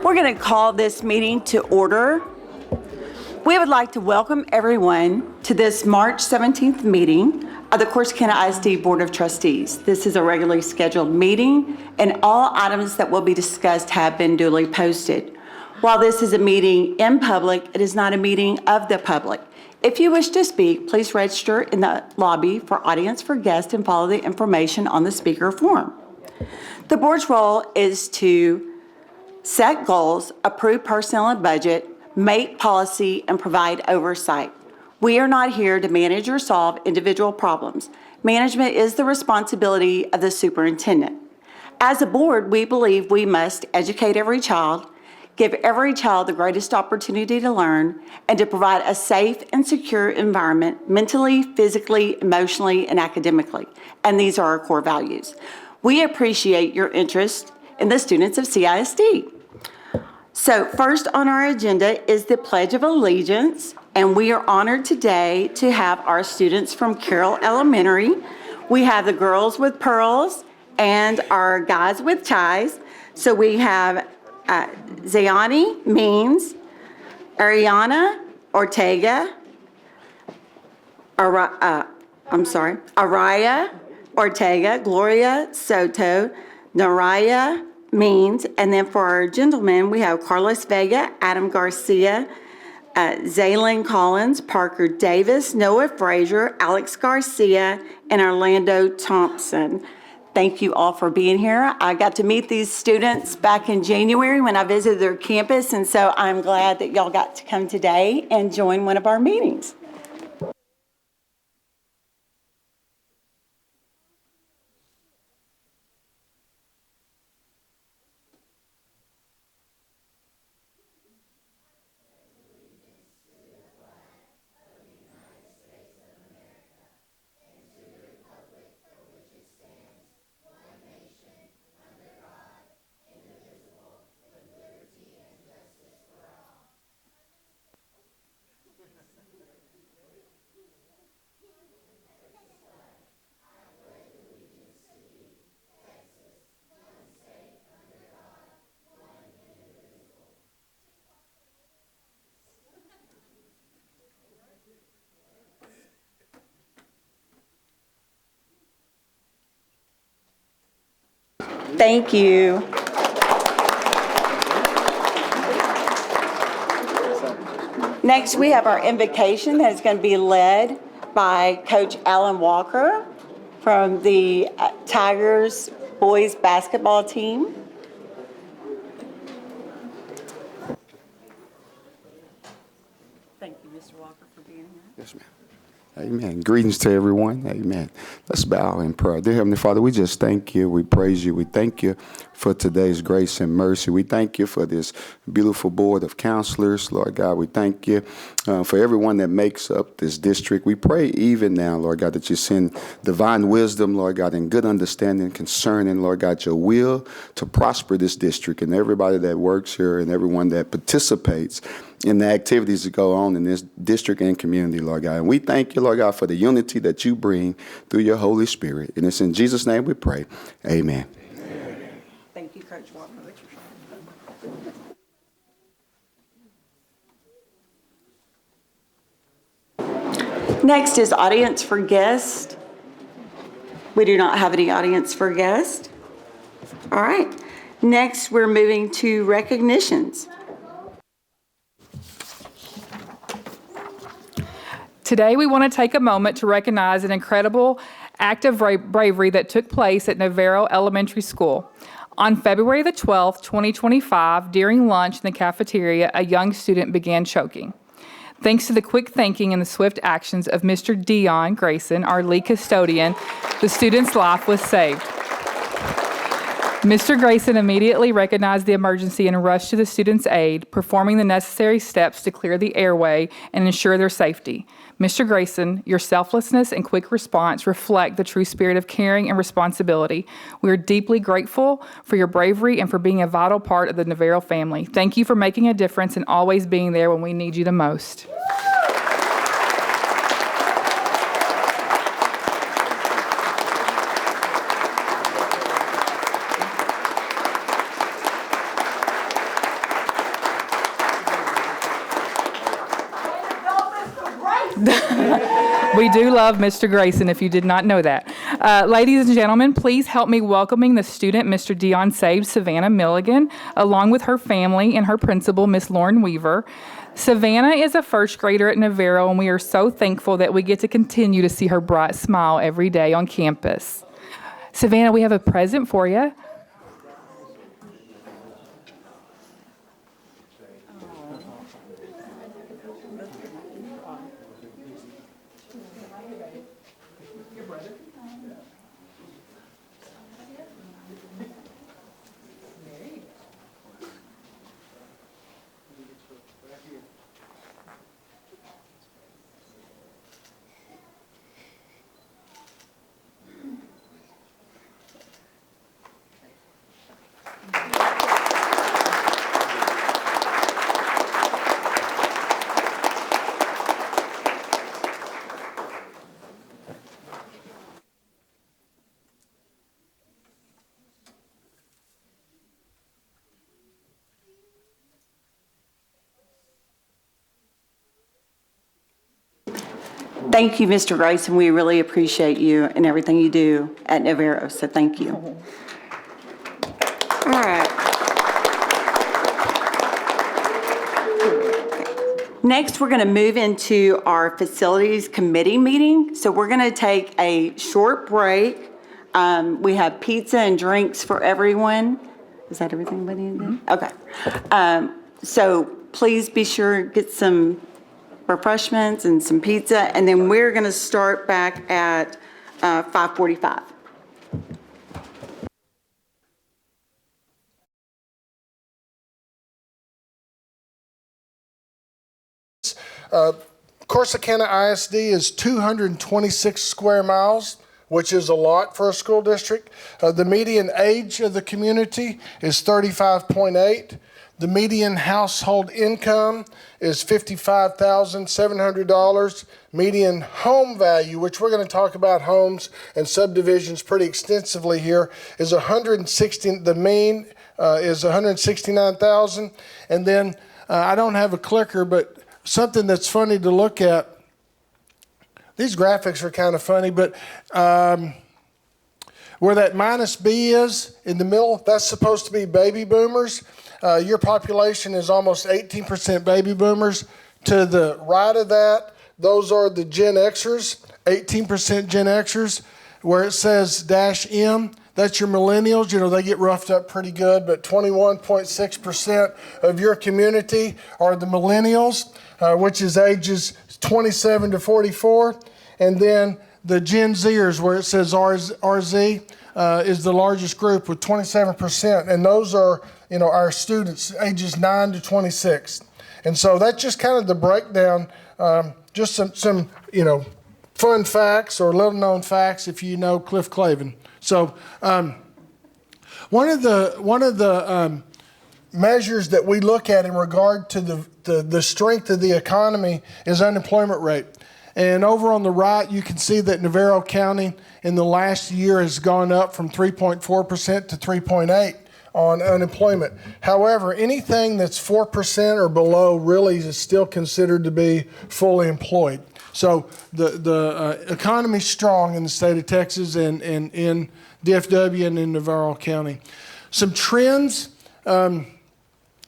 We're going to call this meeting to order. We would like to welcome everyone to this March 17th meeting of the Corsicana ISD Board of Trustees. This is a regularly scheduled meeting, and all items that will be discussed have been duly posted. While this is a meeting in public, it is not a meeting of the public. If you wish to speak, please register in the lobby for audience for guests and follow the information on the speaker form. The board's role is to set goals, approve personnel and budget, make policy, and provide oversight. We are not here to manage or solve individual problems. Management is the responsibility of the superintendent. As a board, we believe we must educate every child, give every child the greatest opportunity to learn, and to provide a safe and secure environment mentally, physically, emotionally, and academically. And these are our core values. We appreciate your interest in the students of CISD. So first on our agenda is the Pledge of Allegiance, and we are honored today to have our students from Carroll Elementary. We have the girls with pearls and our guys with ties. So we have Zayani Means, Ariana Ortega, Araya Ortega, Gloria Soto, Naraya Means, and then for our gentlemen, we have Carlos Vega, Adam Garcia, Zaylin Collins, Parker Davis, Noah Frazier, Alex Garcia, and Orlando Thompson. Thank you all for being here. I got to meet these students back in January when I visited their campus, and so I'm glad that y'all got to come today and join one of our meetings. Thank you. Next, we have our invocation that is going to be led by Coach Alan Walker from the Tigers boys basketball team. Thank you, Mr. Walker, for being here. Yes, ma'am. Amen. Greetings to everyone. Amen. Let's bow in prayer. Dear Heavenly Father, we just thank you. We praise you. We thank you for today's grace and mercy. We thank you for this beautiful board of counselors. Lord God, we thank you for everyone that makes up this district. We pray even now, Lord God, that you send divine wisdom, Lord God, and good understanding concerning, Lord God, your will to prosper this district and everybody that works here and everyone that participates in the activities that go on in this district and community, Lord God. And we thank you, Lord God, for the unity that you bring through your Holy Spirit. And it's in Jesus' name we pray. Amen. Amen. Thank you, Coach Walker. Next is audience for guests. We do not have any audience for guests. All right. Next, we're moving to recognitions. Today, we want to take a moment to recognize an incredible act of bravery that took place at Navarro Elementary School. On February the 12th, 2025, during lunch in the cafeteria, a young student began choking. Thanks to the quick thinking and the swift actions of Mr. Dion Grayson, our lead custodian, the student's life was saved. Mr. Grayson immediately recognized the emergency and rushed to the student's aid, performing the necessary steps to clear the airway and ensure their safety. Mr. Grayson, your selflessness and quick response reflect the true spirit of caring and responsibility. We are deeply grateful for your bravery and for being a vital part of the Navarro family. Thank you for making a difference and always being there when we need you the most. We do love Mr. Grayson, if you did not know that. Ladies and gentlemen, please help me welcoming the student, Mr. Dion Save Savannah Milligan, along with her family and her principal, Miss Lauren Weaver. Savannah is a first grader at Navarro, and we are so thankful that we get to continue to see her bright smile every day on campus. Savannah, we have a present for you. Thank you, Mr. Grayson. We really appreciate you and everything you do at Navarro, so thank you. All right. Next, we're going to move into our Facilities Committee meeting. So we're going to take a short break. We have pizza and drinks for everyone. Is that everything we need to do? Okay. So please be sure to get some refreshments and some pizza, and then we're going to start back at 5:45. Corsicana ISD is 226 square miles, which is a lot for a school district. The median age of the community is 35.8. The median household income is $55,700. Median home value, which we're going to talk about homes and subdivisions pretty extensively here, is 160. The mean is 169,000. And then I don't have a clicker, but something that's funny to look at. These graphics are kind of funny, but where that minus B is in the middle, that's supposed to be baby boomers. Your population is almost 18% baby boomers. To the right of that, those are the Gen Xers, 18% Gen Xers. Where it says -M, that's your millennials. You know, they get roughed up pretty good, but 21.6% of your community are the millennials, which is ages 27 to 44. And then the Gen Zers, where it says RZ, is the largest group with 27%. And those are, you know, our students ages 9 to 26. And so that's just kind of the breakdown, just some you know, fun facts or little known facts if you know Cliff Clavin. So one of the measures that we look at in regard to the strength of the economy is unemployment rate. And over on the right, you can see that Navarro County in the last year has gone up from 3.4% to 3.8% on unemployment. However, anything that's 4% or below really is still considered to be fully employed. So the economy's strong in the state of Texas and in DFW and in Navarro County. Some trends.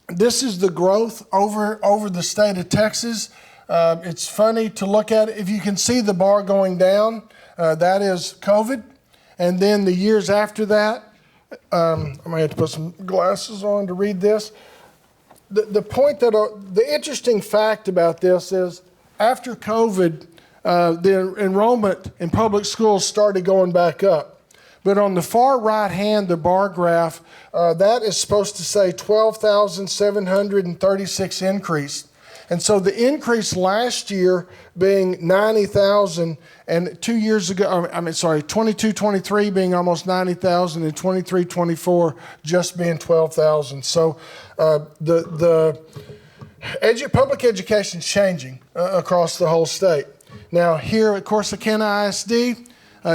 This is the growth over the state of Texas. It's funny to look at it. If you can see the bar going down, that is COVID. And then the years after that, I might have to put some glasses on to read this. The interesting fact about this is after COVID, the enrollment in public schools started going back up. But on the far right hand, the bar graph, that is supposed to say 12,736 increase. And so the increase last year being 90,000 and 2 years ago, 22-23 being almost 90,000 and 23-24 just being 12,000. So the public education is changing across the whole state. Now here at Corsicana ISD,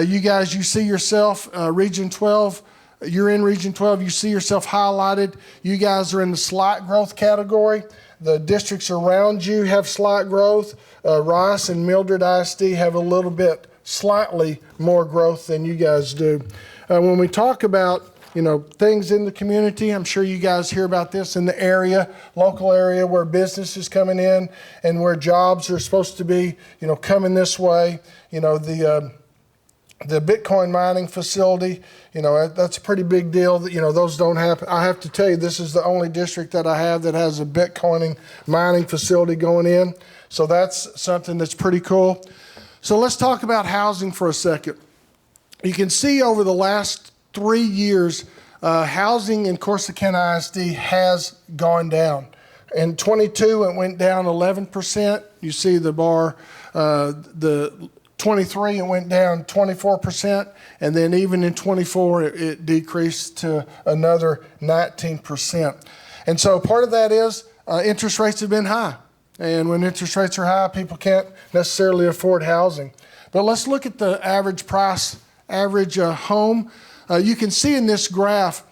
you see yourself, Region 12, you're in Region 12, you see yourself highlighted. You guys are in the slight growth category. The districts around you have slight growth. Rice and Mildred ISD have a little bit, slightly more growth than you guys do. When we talk about things in the community, I'm sure you guys hear about this in the area, local area where business is coming in and where jobs are supposed to be, coming this way. The Bitcoin mining facility, that's a pretty big deal. Those don't happen. I have to tell you, this is the only district that I have that has a Bitcoin mining facility going in. So that's something that's pretty cool. So let's talk about housing for a second. You can see over the last 3 years, housing in Corsicana ISD has gone down. In 22, it went down 11%. You see the bar, the 23, it went down 24%, and then even in 24, it decreased to another 19%. And so part of that is interest rates have been high. And when interest rates are high, people can't necessarily afford housing. But let's look at the average price, average home. You can see in this graph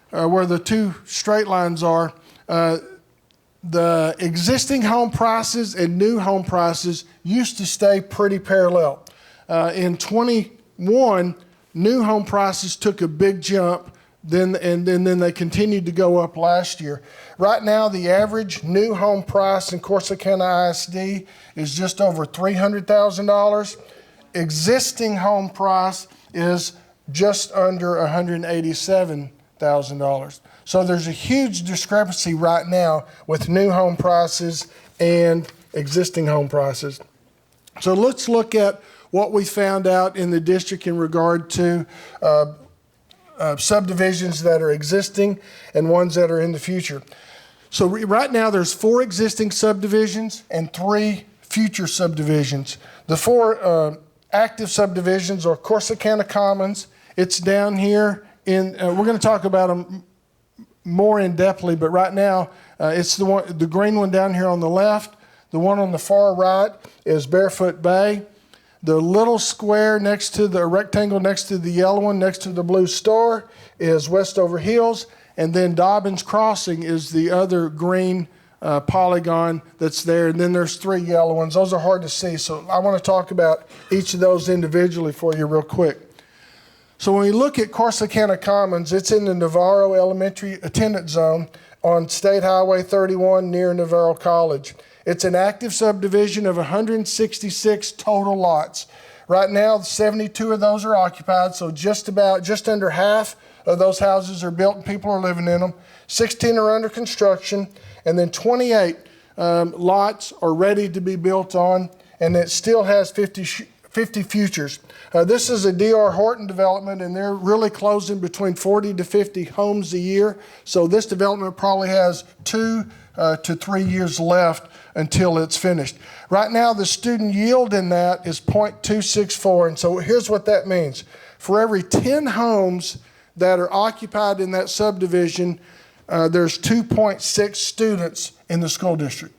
where the two straight lines are, the existing home prices and new home prices used to stay pretty parallel. In 21, new home prices took a big jump, then they continued to go up last year. Right now, the average new home price in Corsicana ISD is just over $300,000. Existing home price is just under $187,000. So there's a huge discrepancy right now with new home prices and existing home prices. So let's look at what we found out in the district in regard to subdivisions that are existing and ones that are in the future. So right now there's 4 existing subdivisions and 3 future subdivisions. The 4 active subdivisions are Corsicana Commons. It's down here in, we're going to talk about them more in depthly, but right now it's the green one down here on the left. The one on the far right is Barefoot Bay. The little square next to the rectangle next to the yellow one, next to the blue star, is Westover Hills. And then Dobbins Crossing is the other green polygon that's there. And then there's 3 yellow ones. Those are hard to see. So I want to talk about each of those individually for you real quick. So when we look at Corsicana Commons, it's in the Navarro Elementary Attendance Zone on State Highway 31 near Navarro College. It's an active subdivision of 166 total lots. Right now, 72 of those are occupied, so just under half of those houses are built and people are living in them. 16 are under construction, and then 28 lots are ready to be built on, and it still has 50 futures. This is a D.R. Horton development, and they're really closing between 40 to 50 homes a year, so this development probably has 2 to 3 years left until it's finished. Right now, the student yield in that is 0.264, and so here's what that means. For every 10 homes that are occupied in that subdivision, there's 2.6 students in the school district.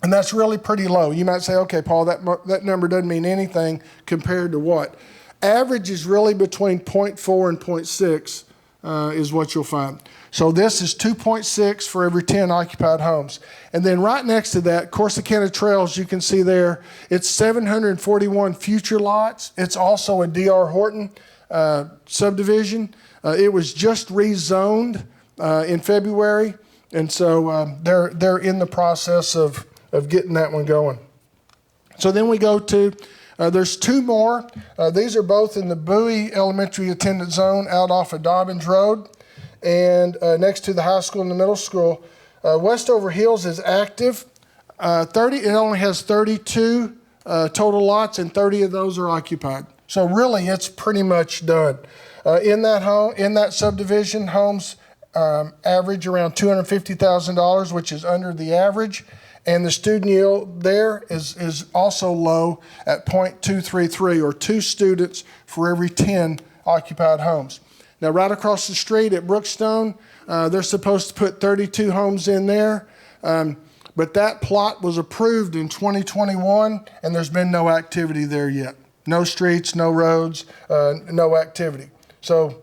And that's really pretty low. You might say, okay, Paul, that number doesn't mean anything compared to what? Average is really between 0.4 and 0.6 is what you'll find. So this is 2.6 for every 10 occupied homes. And then right next to that, Corsicana Trails, you can see there, it's 741 future lots. It's also a D.R. Horton subdivision. It was just rezoned in February, and so they're in the process of getting that one going. So then we go to, there's 2 more. These are both in the Bowie Elementary Attendance Zone out off of Dobbins Road and next to the high school and the middle school. Westover Hills is active. It only has 32 total lots, and 30 of those are occupied. So really, it's pretty much done. In that subdivision, homes average around $250,000, which is under the average. And the student yield there is also low at 0.233, or 2 students for every 10 occupied homes. Now, right across the street at Brookstone, they're supposed to put 32 homes in there, but that plot was approved in 2021, and there's been no activity there yet. No streets, no roads, no activity. So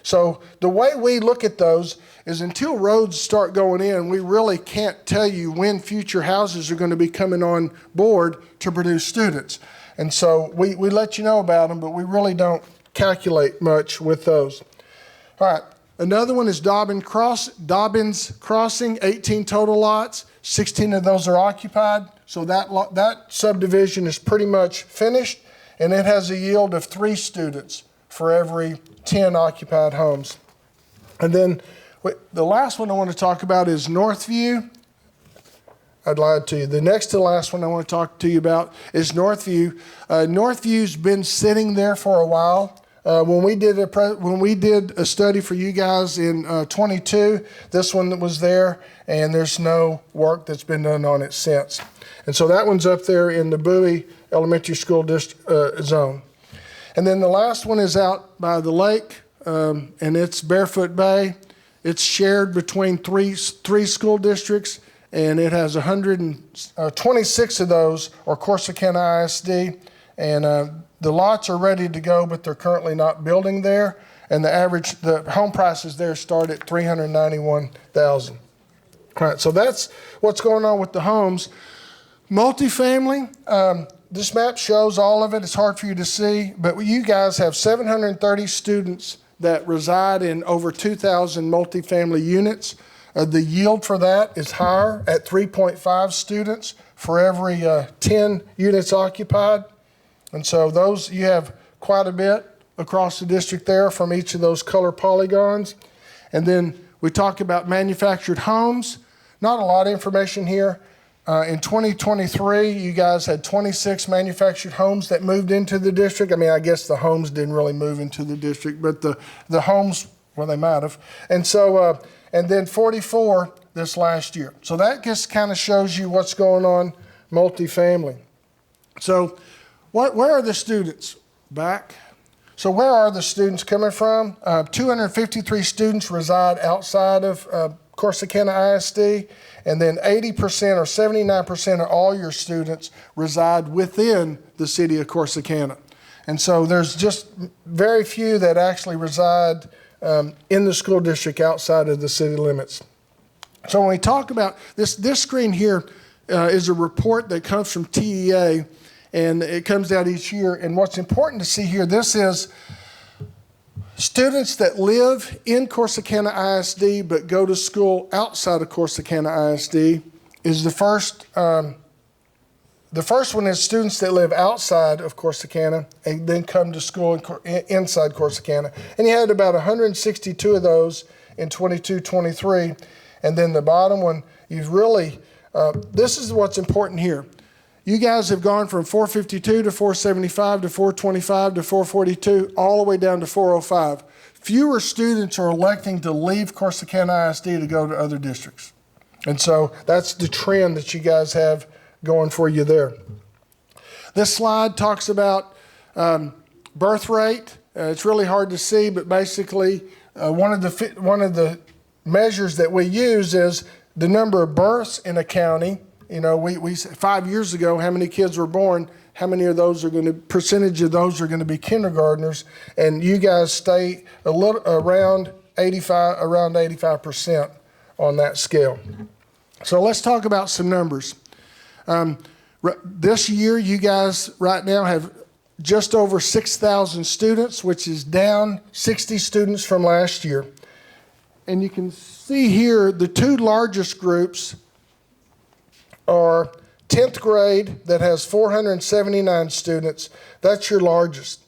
So the way we look at those is until roads start going in, we really can't tell you when future houses are going to be coming on board to produce students. And so we let you know about them, but we really don't calculate much with those. All right, another one is Dobbins Crossing, 18 total lots. 16 of those are occupied. So that subdivision is pretty much finished, and it has a yield of 3 students for every 10 occupied homes. And then the last one I want to talk about is Northview. I'd lied to you. The next to the last one I want to talk to you about is Northview. Northview's been sitting there for a while. When we did a study for you guys in 22, this one was there, and there's no work that's been done on it since. And so that one's up there in the Bowie Elementary School zone. And then the last one is out by the lake, and it's Barefoot Bay. It's shared between three school districts, and it has 126 of those are Corsicana ISD, and the lots are ready to go, but they're currently not building there. And the home prices there start at $391,000. All right, so that's what's going on with the homes. Multifamily, this map shows all of it. It's hard for you to see, but you guys have 730 students that reside in over 2,000 multifamily units. The yield for that is higher at 3.5 students for every 10 units occupied. And so those, you have quite a bit across the district there from each of those color polygons. And then we talk about manufactured homes. Not a lot of information here. In 2023, you guys had 26 manufactured homes that moved into the district. I mean, I guess the homes didn't really move into the district, but the homes, well, they might have. And so, and then 44 this last year. So that just kind of shows you what's going on multifamily. So where are the students? Back. So where are the students coming from? 253 reside outside of Corsicana ISD, and then 80% or 79% of all your students reside within the city of Corsicana. And so there's just very few that actually reside in the school district outside of the city limits. So when we talk about this screen here is a report that comes from TEA, and it comes out each year. And what's important to see here, this is students that live in Corsicana ISD but go to school outside of Corsicana ISD is the first. The first one is students that live outside of Corsicana and then come to school inside Corsicana. And you had about 162 of those in 22-23. And then the bottom one, you've really, this is what's important here. You guys have gone from 452 to 475 to 425 to 442, all the way down to 405. Fewer students are electing to leave Corsicana ISD to go to other districts. And so that's the trend that you guys have going for you there. This slide talks about birth rate. It's really hard to see, but basically one of the measures that we use is the number of births in a county. You know, we 5 years ago, how many kids were born, how many of those are going to, percentage of those are going to be kindergartners, and you guys stay a little around 85% on that scale. So let's talk about some numbers. This year, you guys right now have just over 6,000 students, which is down 60 students from last year. And you can see here the two largest groups are 10th grade that has 479 students. That's your largest.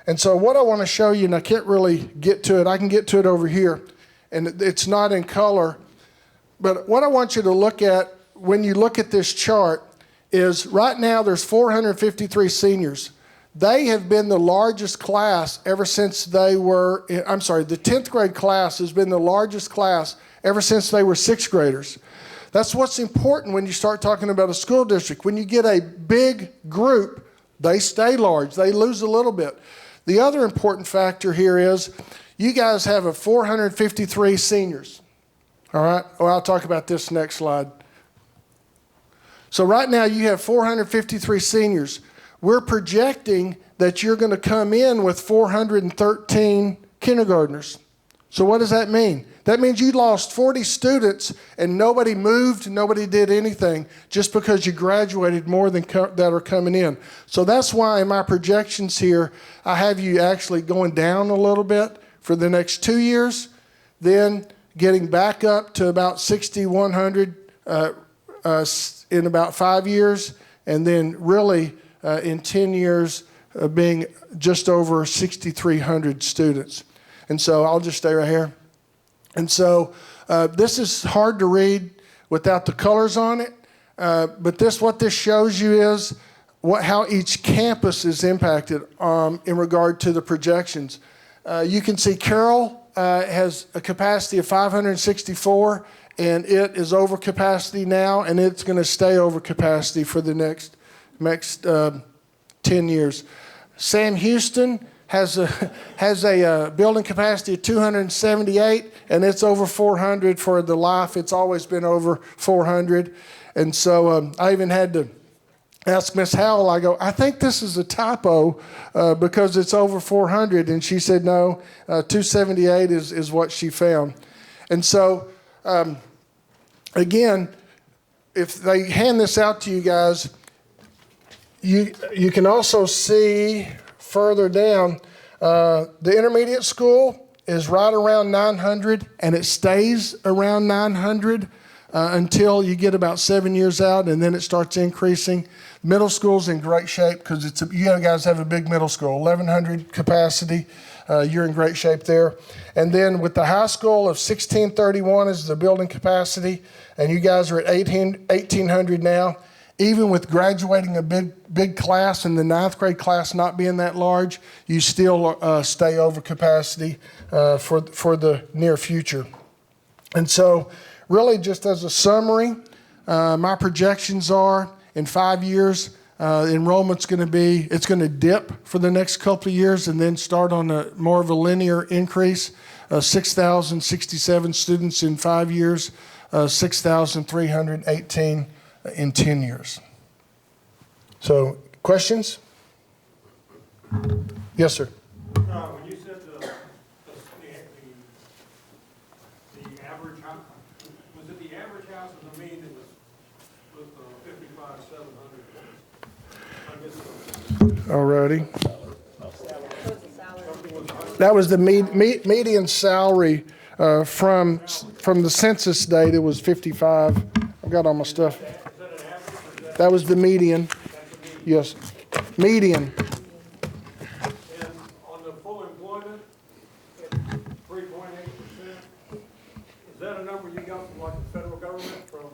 And so what I want to show you, and I can't really get to it, I can get to it over here, and it's not in color, but what I want you to look at when you look at this chart is right now there's 453 seniors. They have been the largest class ever since they were, the 10th grade class has been the largest class ever since they were 6th graders. That's what's important when you start talking about a school district. When you get a big group, they stay large. They lose a little bit. The other important factor here is you guys have 453 seniors. All right? Well, I'll talk about this next slide. So right now you have 453 seniors. We're projecting that you're going to come in with 413 kindergartners. So what does that mean? That means you lost 40 students and nobody moved, nobody did anything just because you graduated more than that are coming in. So that's why in my projections here, I have you actually going down a little bit for the next 2 years, then getting back up to about 6,100 in about 5 years, and then really in 10 years being just over 6,300 students. And so I'll just stay right here. And so this is hard to read without the colors on it, but what this shows you is how each campus is impacted in regard to the projections. You can see Carroll has a capacity of 564, and it is over capacity now, and it's going to stay over capacity for the next 10 years. Sam Houston has a building capacity of 278, and it's over 400 for the life. It's always been over 400. And so I even had to ask Miss Howell, I think this is a typo because it's over 400. And she said, no, 278 is what she found. And so, again, if they hand this out to you guys, you can also see further down, the intermediate school is right around 900, and it stays around 900 until you get about 7 years out, and then it starts increasing. Middle school's in great shape because you guys have a big middle school, 1,100 capacity. You're in great shape there. And then with the high school of 1,631 is the building capacity, and you guys are at 1,800 now. Even with graduating a big class and the 9th grade class not being that large, you still stay over capacity for the near future. And so really just as a summary, my projections are in 5 years, enrollment's going to dip for the next couple of years and then start on more of a linear increase. 6,067 students in 5 years, 6,318 in 10 years. So, questions? Yes, sir. When you said the average house, was it the average house or the mean that was 55,700? Alrighty. That was the median salary from the census date. It was 55. I've got all my stuff. That was the median. Yes, median. And on the full employment, at 3.8%, is that a number you got from like the federal government from?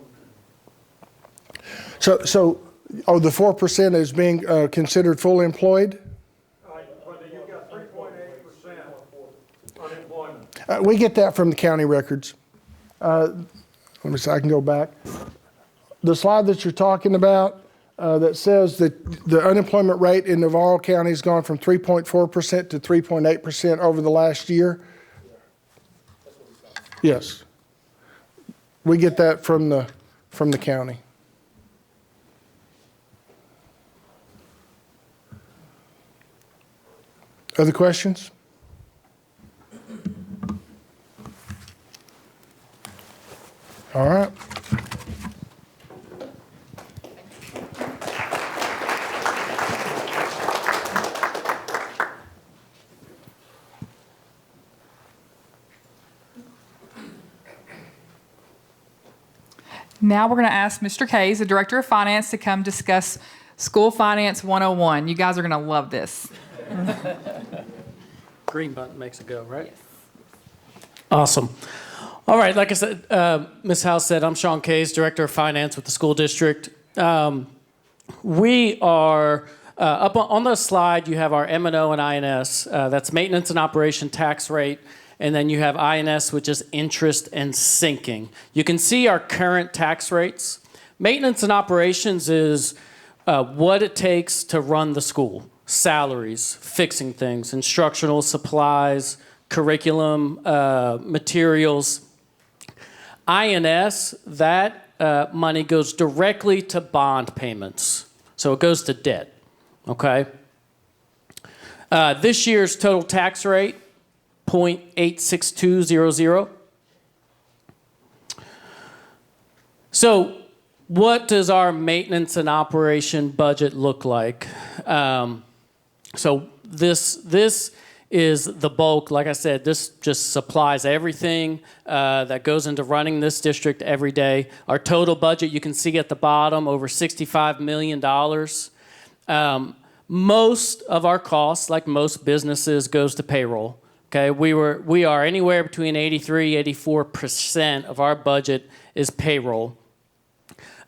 So, the 4% is being considered fully employed? Whether you got 3.8% unemployment. We get that from the county records. Let me see, I can go back. The slide that you're talking about that says that the unemployment rate in Navarro County has gone from 3.4% to 3.8% over the last year. Yes. We get that from the county. Other questions? All right. Now we're going to ask Mr. Kays, the Director of Finance, to come discuss School Finance 101. You guys are going to love this. Green button makes it go, right? Awesome. All right, like I said, Ms. House said, I'm Sean Kays, Director of Finance with the school district. We are, up on the slide, you have our M&O and INS. That's maintenance and operation tax rate. And then you have INS, which is interest and sinking. You can see our current tax rates. Maintenance and operations is what it takes to run the school. Salaries, fixing things, instructional supplies, curriculum, materials. INS, that money goes directly to bond payments. So it goes to debt, okay? This year's total tax rate, 0.86200. So what does our maintenance and operation budget look like? So this is the bulk. Like I said, this just supplies everything that goes into running this district every day. Our total budget, you can see at the bottom, over $65 million. Most of our costs, like most businesses, goes to payroll. Okay, we are anywhere between 83-84% of our budget is payroll.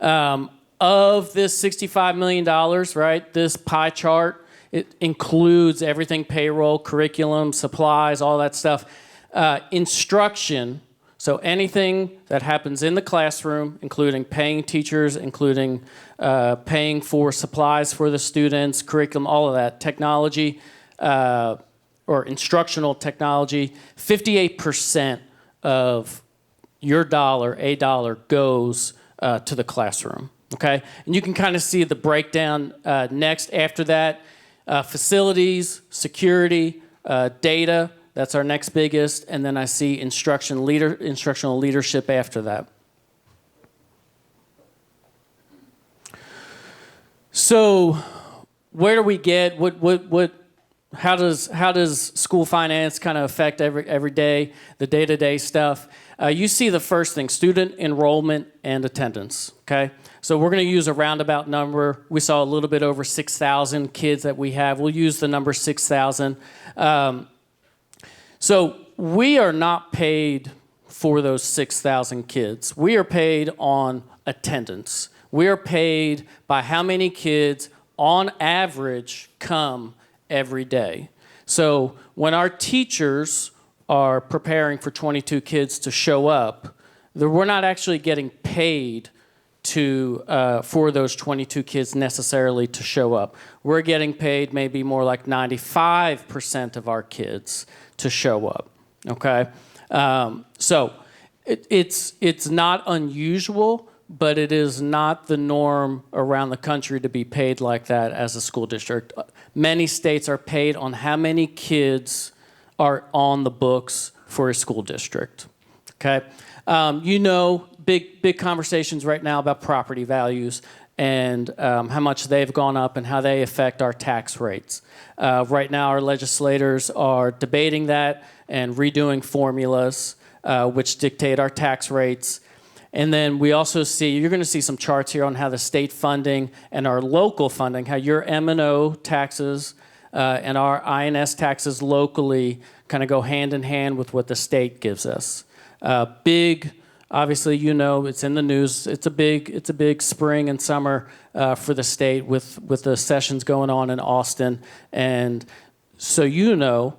Of this $65 million, right, this pie chart, it includes everything payroll, curriculum, supplies, all that stuff. Instruction, so anything that happens in the classroom, including paying teachers, including paying for supplies for the students, curriculum, all of that, technology, or instructional technology, 58% of your dollar, a dollar, goes to the classroom, okay? And you can kind of see the breakdown next after that. Facilities, security, data, that's our next biggest, and then I see instructional leadership after that. So where do we get, how does school finance kind of affect every day, the day-to-day stuff? You see the first thing, student enrollment and attendance, okay? So we're going to use a roundabout number. We saw a little bit over 6,000 kids that we have. We'll use the number 6,000. So we are not paid for those 6,000 kids. We are paid on attendance. We are paid by how many kids on average come every day. So when our teachers are preparing for 22 kids to show up, we're not actually getting paid for those 22 kids necessarily to show up. We're getting paid maybe more like 95% of our kids to show up, okay? So it's not unusual, but it is not the norm around the country to be paid like that as a school district. Many states are paid on how many kids are on the books for a school district, okay? Big conversations right now about property values and how much they've gone up and how they affect our tax rates. Right now, our legislators are debating that and redoing formulas which dictate our tax rates. And then we also see, you're going to see some charts here on how the state funding and our local funding, how your M&O taxes and our INS taxes locally kind of go hand in hand with what the state gives us. Obviously, it's in the news. It's a big spring and summer for the state with the sessions going on in Austin. And so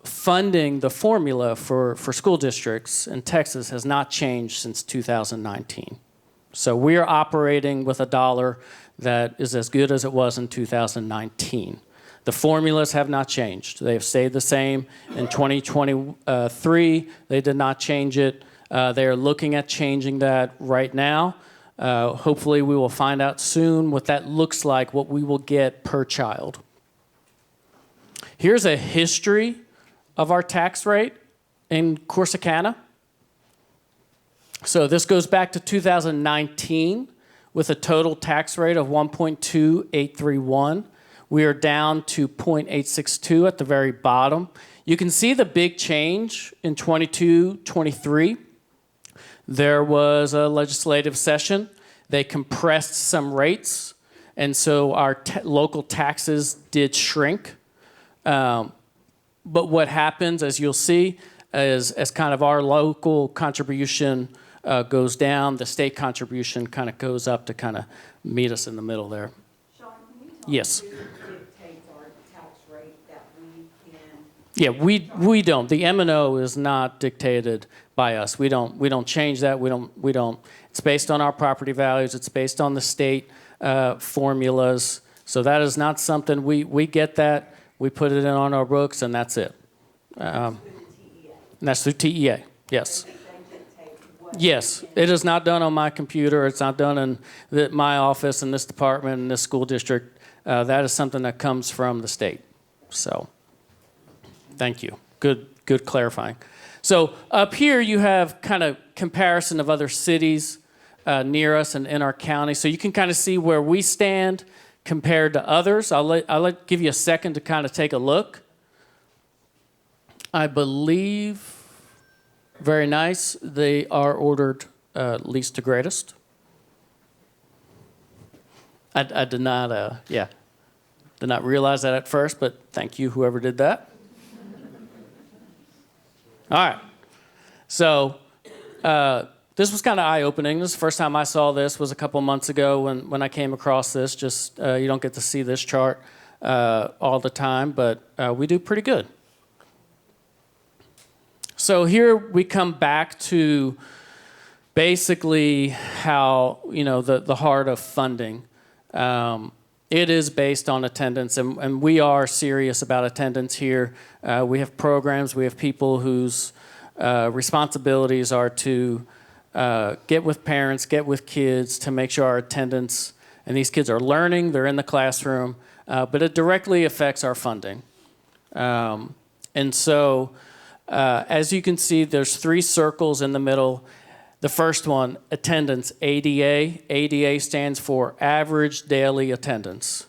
funding the formula for school districts in Texas has not changed since 2019. So we are operating with a dollar that is as good as it was in 2019. The formulas have not changed. They have stayed the same. In 2023, they did not change it. They are looking at changing that right now. Hopefully, we will find out soon what that looks like, what we will get per child. Here's a history of our tax rate in Corsicana. So this goes back to 2019 with a total tax rate of 1.2831. We are down to 0.862 at the very bottom. You can see the big change in 22-23. There was a legislative session. They compressed some rates, and so our local taxes did shrink. But what happens, as you'll see, is as kind of our local contribution goes down, the state contribution kind of goes up to kind of meet us in the middle there. Sean, can you tell Yes. me who dictates our tax rate that we can? Yeah, we don't. The M&O is not dictated by us. We don't change that. We don't. It's based on our property values. It's based on the state formulas. So that is not something we get that. We put it in on our books, and that's it. And that's through TEA. Yes. Yes, it is not done on my computer. It's not done in my office in this department in this school district. That is something that comes from the state. So, thank you. Good good clarifying. So up here you have kind of comparison of other cities near us and in our county. So you can kind of see where we stand compared to others. I'll give you a second to kind of take a look. I believe, very nice, they are ordered least to greatest. I did not, did not realize that at first, but thank you, whoever did that. All right. So this was kind of eye-opening. This is the first time I saw this was a couple months ago when I came across this. Just you don't get to see this chart all the time, but we do pretty good. So here we come back to basically how, the heart of funding. It is based on attendance, and we are serious about attendance here. We have programs, we have people whose responsibilities are to get with parents, get with kids to make sure our attendance, and these kids are learning, they're in the classroom, but it directly affects our funding. And so, as you can see, there's 3 circles in the middle. The first one, attendance, ADA. ADA stands for average daily attendance.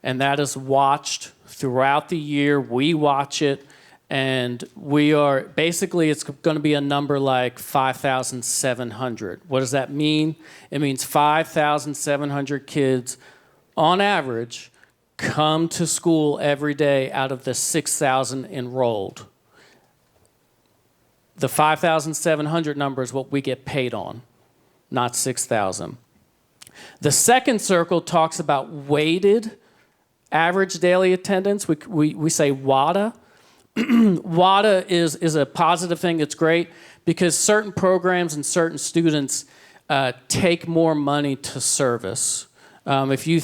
And that is watched throughout the year. We watch it. And we are, basically, it's going to be a number like 5,700. What does that mean? It means 5,700 kids, on average, come to school every day out of the 6,000 enrolled. The 5,700 number is what we get paid on, not 6,000. The second circle talks about weighted average daily attendance. We say WADA. WADA is a positive thing. It's great because certain programs and certain students take more money to service. If you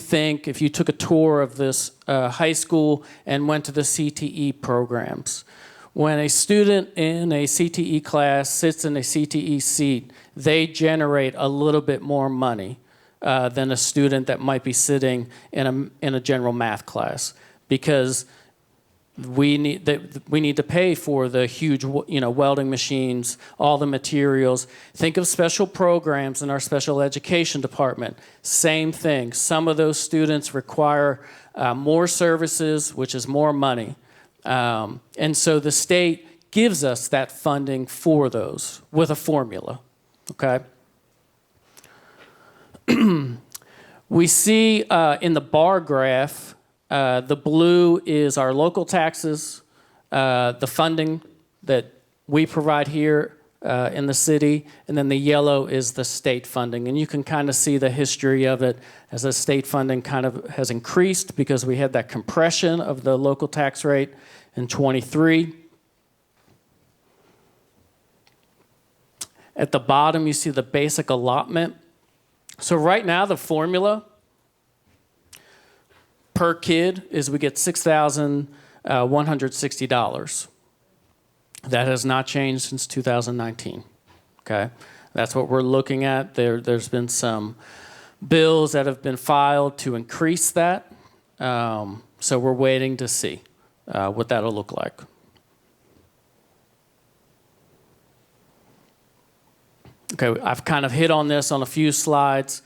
took a tour of this high school and went to the CTE programs, when a student in a CTE class sits in a CTE seat, they generate a little bit more money than a student that might be sitting in a general math class, because we need to pay for the huge, welding machines, all the materials. Think of special programs in our special education department. Same thing. Some of those students require more services, which is more money. And so the state gives us that funding for those with a formula, okay? We see in the bar graph, the blue is our local taxes, the funding that we provide here in the city, and then the yellow is the state funding. And you can kind of see the history of it as the state funding kind of has increased because we had that compression of the local tax rate in 23. At the bottom, you see the basic allotment. So right now, the formula per kid is we get $6,160. That has not changed since 2019, okay? That's what we're looking at. There's been some bills that have been filed to increase that, so we're waiting to see what that'll look like. Okay, I've kind of hit on this on a few slides,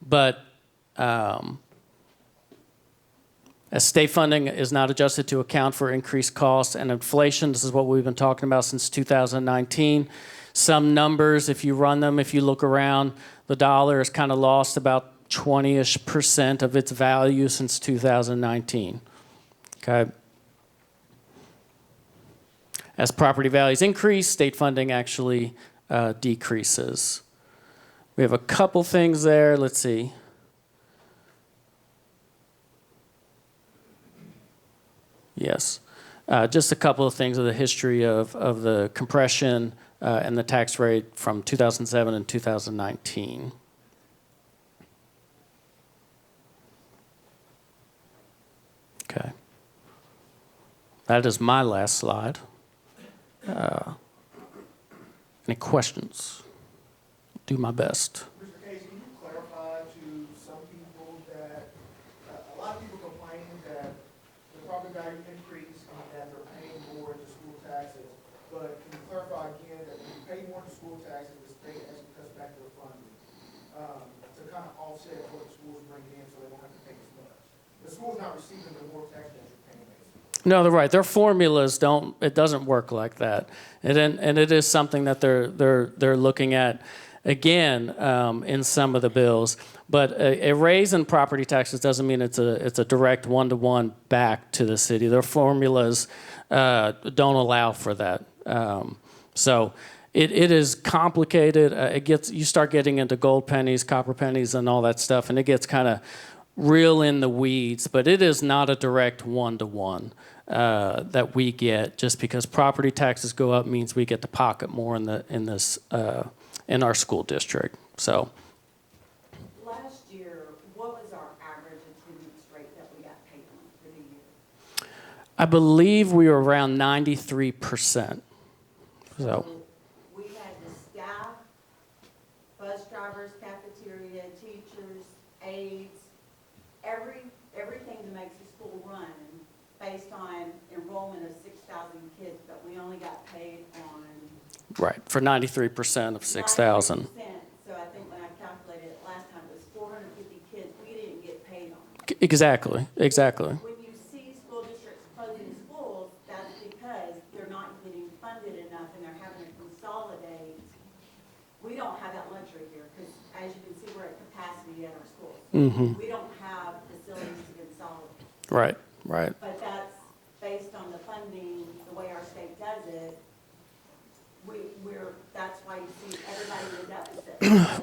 but as state funding is not adjusted to account for increased costs and inflation, this is what we've been talking about since 2019. Some numbers, if you run them, if you look around, the dollar has kind of lost about 20-ish% of its value since 2019, okay? As property values increase, state funding actually decreases. We have a couple things there. Let's see. Yes. Just a couple of things of the history of the compression and the tax rate from 2007 and 2019. Okay. That is my last slide. Any questions? Do my best. Mr. Casey, can you clarify to some people that a lot of people complain that the property value increase and that they're paying more into school taxes, but can you clarify again that when you pay more in school taxes, the state actually cuts back their funding to kind of offset what the schools bring in so they don't have to pay as much? The school's not receiving the more tax that you're paying, basically. No, they're right. Their formulas don't. It doesn't work like that, and it is something that they're looking at again in some of the bills. But a raise in property taxes doesn't mean it's a direct one-to-one back to the city. Their formulas don't allow for that. So it is complicated. You start getting into gold pennies, copper pennies, and all that stuff, and it gets kind of real in the weeds. But it is not a direct one-to-one that we get. Just because property taxes go up means we get to pocket more in our school district. So. Last year, what was our average attendance rate that we got paid on for the year? I believe we were around 93%. So. We had the staff, bus drivers, cafeteria, teachers, aides, everything that makes the school run based on enrollment of 6,000 kids, but we only got paid on Right, for 93% of 6,000. 93%. So I think when I calculated it last time, it was 450 kids we didn't get paid on. Exactly. When you see school districts closing schools, that's because they're not getting funded enough and they're having to consolidate. We don't have that luxury here because, as you can see, we're at capacity at our schools. Mm-hmm. We don't have facilities to consolidate. Right. But that's based on the funding, the way our state does it. That's why you see everybody in the deficit, because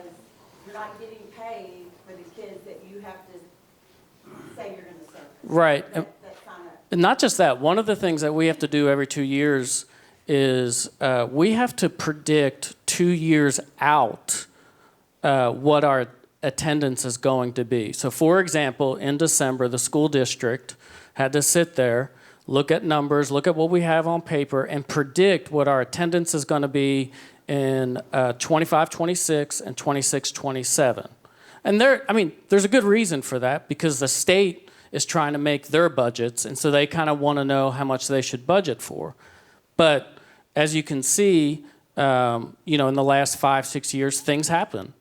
you're not getting paid for the kids that you have to say you're gonna serve. Right. That's not a. And not just that, one of the things that we have to do every 2 years is we have to predict 2 years out what our attendance is going to be. So for example, in December, the school district had to sit there, look at numbers, look at what we have on paper, and predict what our attendance is going to be in 25-26 and 26-27. And there's a good reason for that, because the state is trying to make their budgets, and so they kind of want to know how much they should budget for. But as you can see, in the last 5-6 years, things happen.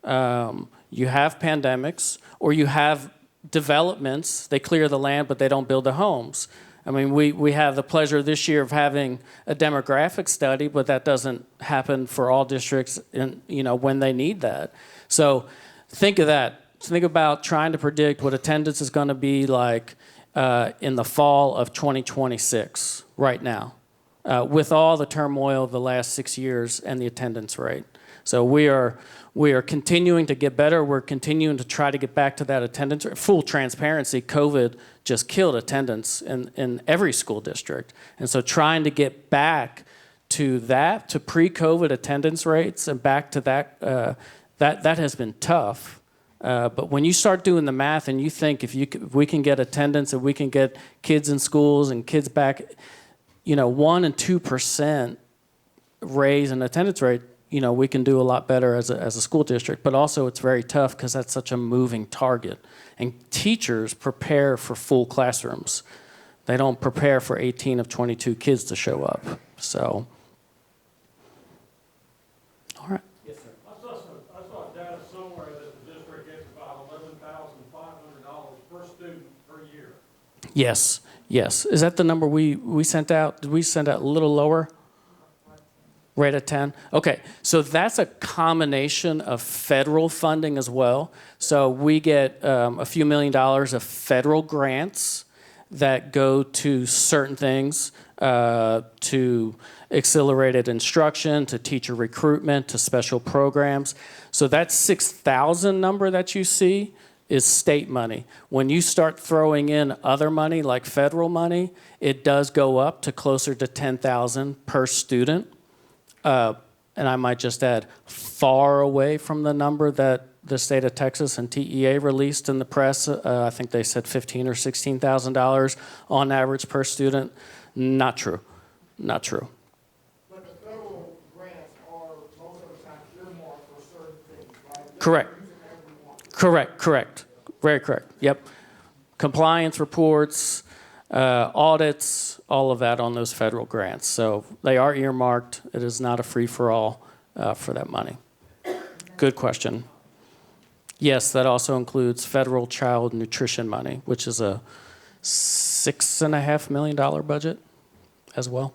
You have pandemics, or you have developments. They clear the land, but they don't build the homes. I mean, we have the pleasure this year of having a demographic study, but that doesn't happen for all districts when they need that. So think of that. Think about trying to predict what attendance is going to be like in the fall of 2026 right now, with all the turmoil of the last 6 years and the attendance rate. So we are continuing to get better. We're continuing to try to get back to that attendance rate. Full transparency, COVID just killed attendance in every school district. And so trying to get back to that, to pre-COVID attendance rates and back to that, that has been tough. But when you start doing the math and you think if we can get attendance and we can get kids in schools and kids back, 1 and 2% raise in attendance rate, we can do a lot better as a school district. But also it's very tough because that's such a moving target. And teachers prepare for full classrooms. They don't prepare for 18 of 22 kids to show up. So, all right. Yes, sir. I saw data somewhere that the district gets about $11,500 per student per year. Yes. Is that the number we sent out? Did we send out a little lower? Right at 10? Okay, so that's a combination of federal funding as well. So we get a few $1 million of federal grants that go to certain things, to accelerated instruction, to teacher recruitment, to special programs. So that 6,000 number that you see is state money. When you start throwing in other money like federal money, it does go up to closer to 10,000 per student. And I might just add, far away from the number that the state of Texas and TEA released in the press. I think they said $15,000 or $16,000 on average per student. Not true. But the federal grants are most of the time earmarked for certain things, right? Correct. Correct. Very correct. Yep. Compliance reports, audits, all of that on those federal grants. So they are earmarked. It is not a free-for-all for that money. Good question. Yes, that also includes federal child nutrition money, which is a $6.5 million budget as well.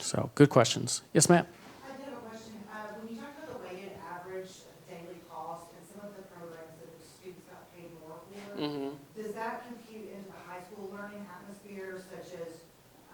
So good questions. Yes, ma'am. I do have a question. When you talk about the weighted average daily cost and some of the programs that the students got paid more for, does that compute into the high school learning atmosphere, such as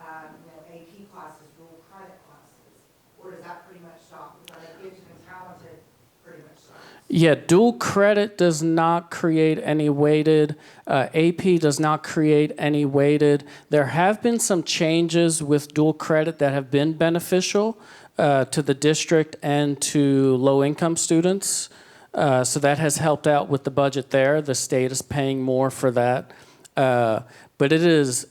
AP classes, dual credit classes, or does that pretty much stop? Are they gifted and talented pretty much stops? Yeah, dual credit does not create any weighted. AP does not create any weighted. There have been some changes with dual credit that have been beneficial to the district and to low-income students. So that has helped out with the budget there. The state is paying more for that. But it is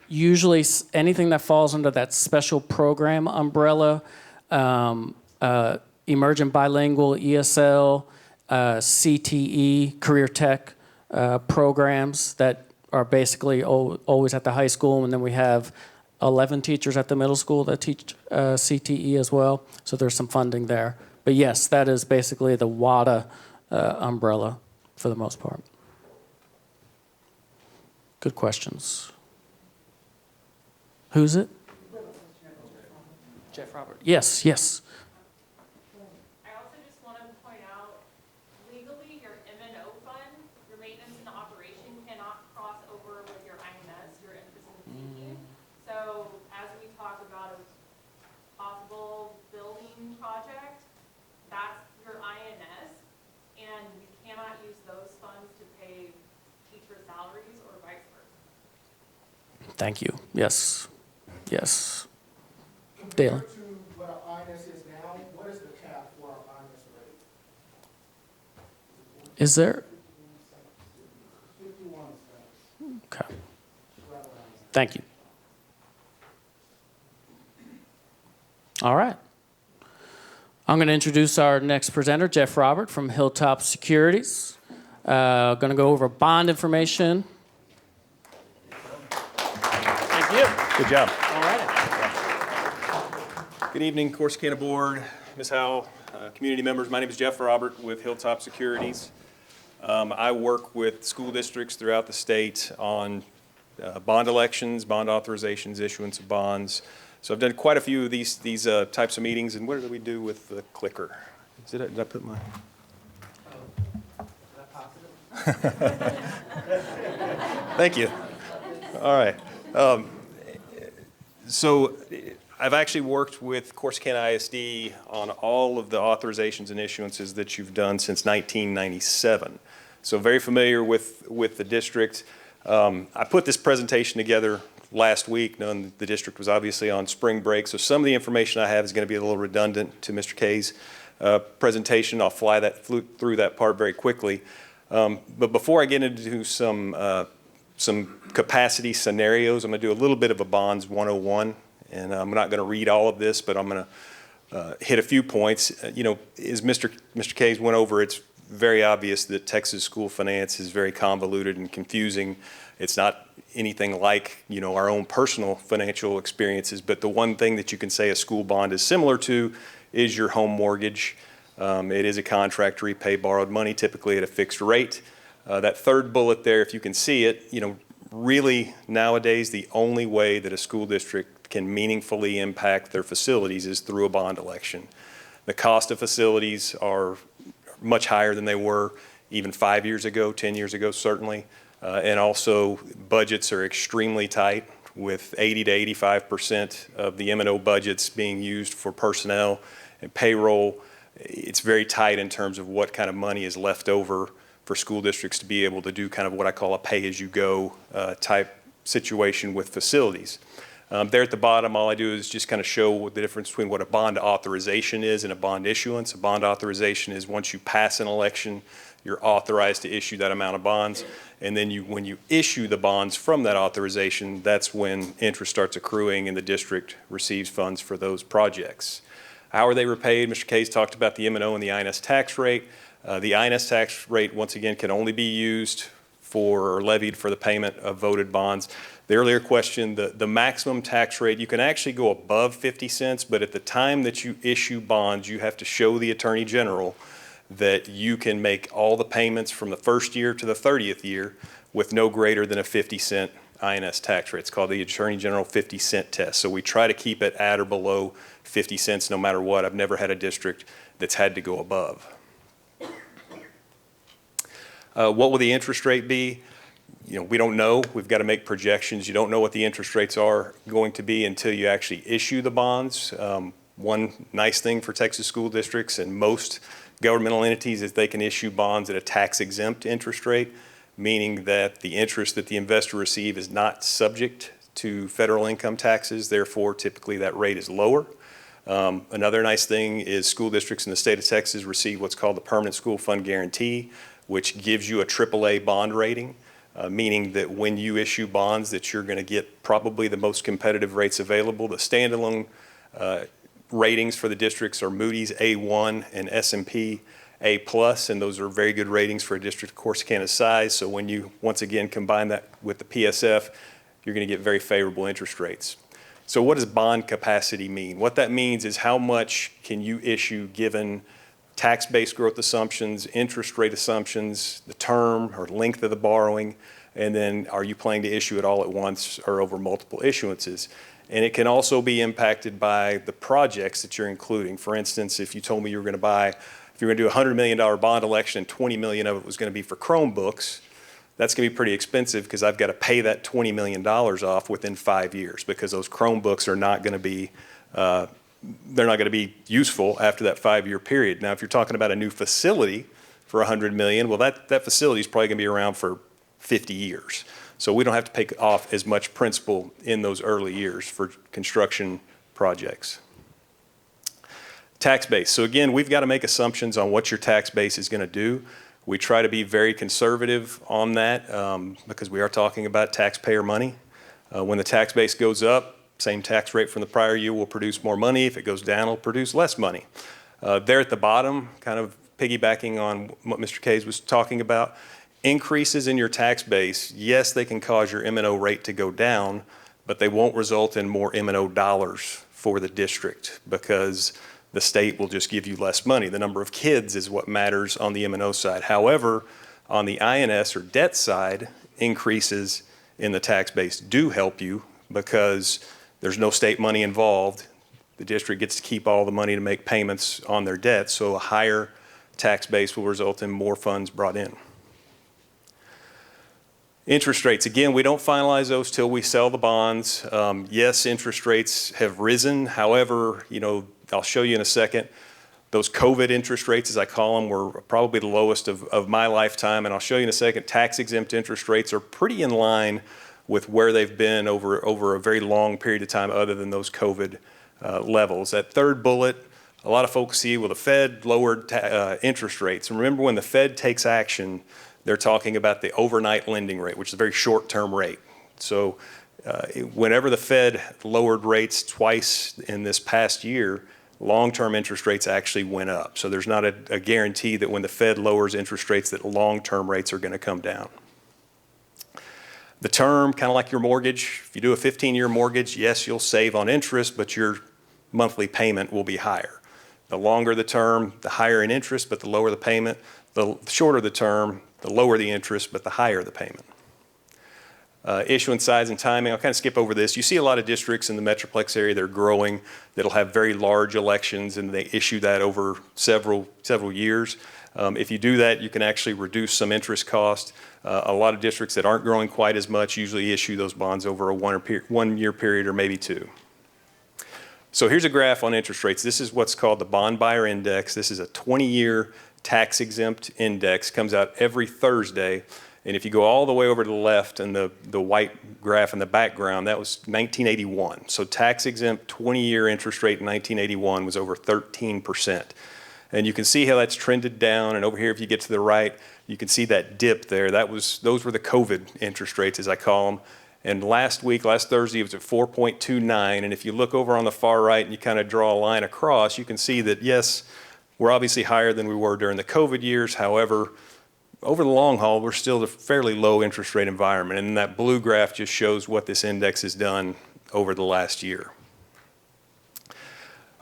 usually anything that falls under that special program umbrella, emergent bilingual, ESL, CTE, career tech programs that are basically always at the high school. And then we have 11 teachers at the middle school that teach CTE as well. So there's some funding there. But yes, that is basically the WADA umbrella for the most part. Good questions. Who's it? Jeff Robert. Yes, yes. I also just want to point out, legally, your M&O fund, your maintenance and operation cannot cross over with your INS, your interest in sinking. So as we talk about a possible building project, that's your INS, and you cannot use those funds to pay teacher salaries or vice versa. Thank you. Yes. Yes. Dale. Compared to what our INS is now, what is the cap for our INS rate? Is there? 51 cents. Okay. Thank you. All right. I'm going to introduce our next presenter, Jeff Robert from Hilltop Securities. Going to go over bond information. Thank you. Good job. All right. Good evening, Corsicana Board, Ms. Howell, community members. My name is Jeff Robert with Hilltop Securities. I work with school districts throughout the state on bond elections, bond authorizations, issuance of bonds. So I've done quite a few of these types of meetings. And what did we do with the clicker? Did I put my? Thank you. All right. So I've actually worked with Corsicana ISD on all of the authorizations and issuances that you've done since 1997. So very familiar with the district. I put this presentation together last week, knowing the district was obviously on spring break. So some of the information I have is going to be a little redundant to Mr. Kay's presentation. I'll fly through that part very quickly. But before I get into some capacity scenarios, I'm going to do a little bit of a bonds 101. And I'm not going to read all of this, but I'm going to hit a few points. As Mr. Kays went over, it's very obvious that Texas school finance is very convoluted and confusing. It's not anything like, our own personal financial experiences, but the one thing that you can say a school bond is similar to is your home mortgage. It is a contract to repay borrowed money, typically at a fixed rate. That third bullet there, if you can see it, really nowadays the only way that a school district can meaningfully impact their facilities is through a bond election. The cost of facilities are much higher than they were even 5 years ago, 10 years ago, certainly. And also budgets are extremely tight, with 80 to 85% of the M&O budgets being used for personnel and payroll. It's very tight in terms of what kind of money is left over for school districts to be able to do kind of what I call a pay-as-you-go type situation with facilities. There at the bottom, all I do is just kind of show the difference between what a bond authorization is and a bond issuance. A bond authorization is once you pass an election, you're authorized to issue that amount of bonds. And then when you issue the bonds from that authorization, that's when interest starts accruing and the district receives funds for those projects. How are they repaid? Mr. Case talked about the M&O and the INS tax rate. The INS tax rate, once again, can only be used for, or levied for the payment of voted bonds. The earlier question, the maximum tax rate, you can actually go above 50 cents, but at the time that you issue bonds, you have to show the Attorney General that you can make all the payments from the first year to the 30th year with no greater than a 50-cent INS tax rate. It's called the Attorney General 50-cent test. So we try to keep it at or below 50 cents no matter what. I've never had a district that's had to go above. What will the interest rate be? You know, we don't know. We've got to make projections. You don't know what the interest rates are going to be until you actually issue the bonds. One nice thing for Texas school districts and most governmental entities is they can issue bonds at a tax-exempt interest rate, meaning that the interest that the investor receives is not subject to federal income taxes. Therefore, typically that rate is lower. Another nice thing is school districts in the state of Texas receive what's called the Permanent School Fund Guarantee, which gives you a AAA bond rating, meaning that when you issue bonds that you're going to get probably the most competitive rates available. The standalone ratings for the districts are Moody's A1 and S&P A+, and those are very good ratings for a district of Corsicana's size. So when you, once again, combine that with the PSF, you're going to get very favorable interest rates. So what does bond capacity mean? What that means is how much can you issue given tax-based growth assumptions, interest rate assumptions, the term or length of the borrowing, and then are you planning to issue it all at once or over multiple issuances? And it can also be impacted by the projects that you're including. For instance, if you told me you were going to buy, if you're going to do a $100 million bond election and $20 million of it was going to be for Chromebooks, that's going to be pretty expensive because I've got to pay that $20 million off within 5 years because those Chromebooks are not going to be they're not going to be useful after that 5-year period. Now, if you're talking about a new facility for $100 million, well, that facility is probably going to be around for 50 years. So we don't have to pay off as much principal in those early years for construction projects. Tax base. So again, we've got to make assumptions on what your tax base is going to do. We try to be very conservative on that because we are talking about taxpayer money. When the tax base goes up, same tax rate from the prior year will produce more money. If it goes down, it'll produce less money. There at the bottom, kind of piggybacking on what Mr. Kays was talking about, increases in your tax base, yes, they can cause your M&O rate to go down, but they won't result in more M&O dollars for the district because the state will just give you less money. The number of kids is what matters on the M&O side. However, on the INS or debt side, increases in the tax base do help you because there's no state money involved. The district gets to keep all the money to make payments on their debt, so a higher tax base will result in more funds brought in. Interest rates, again, we don't finalize those till we sell the bonds. Yes, interest rates have risen. However, you know, I'll show you in a second, those COVID interest rates, as I call them, were probably the lowest of my lifetime. And I'll show you in a second, tax-exempt interest rates are pretty in line with where they've been over a very long period of time other than those COVID levels. That third bullet, a lot of folks see, well, the Fed lowered interest rates. And remember, when the Fed takes action, they're talking about the overnight lending rate, which is a very short-term rate. So whenever the Fed lowered rates twice in this past year, long-term interest rates actually went up. So there's not a guarantee that when the Fed lowers interest rates that long-term rates are going to come down. The term, kind of like your mortgage, if you do a 15-year mortgage, yes, you'll save on interest, but your monthly payment will be higher. The longer the term, the higher in interest, but the lower the payment. The shorter the term, the lower the interest, but the higher the payment. Issuance size and timing, I'll kind of skip over this. You see a lot of districts in the Metroplex area that are growing that'll have very large elections and they issue that over several years. If you do that, you can actually reduce some interest cost. A lot of districts that aren't growing quite as much usually issue those bonds over a 1 year period or maybe 2. So here's a graph on interest rates. This is what's called the Bond Buyer Index. This is a 20-year tax-exempt index, comes out every Thursday. And if you go all the way over to the left and the white graph in the background, that was 1981. So tax-exempt 20-year interest rate in 1981 was over 13%. And you can see how that's trended down. And over here, if you get to the right, you can see that dip there. Those were the COVID interest rates, as I call them. And last Thursday, it was at 4.29. And if you look over on the far right and you kind of draw a line across, you can see that, yes, we're obviously higher than we were during the COVID years. However, over the long haul, we're still a fairly low interest rate environment. And that blue graph just shows what this index has done over the last year.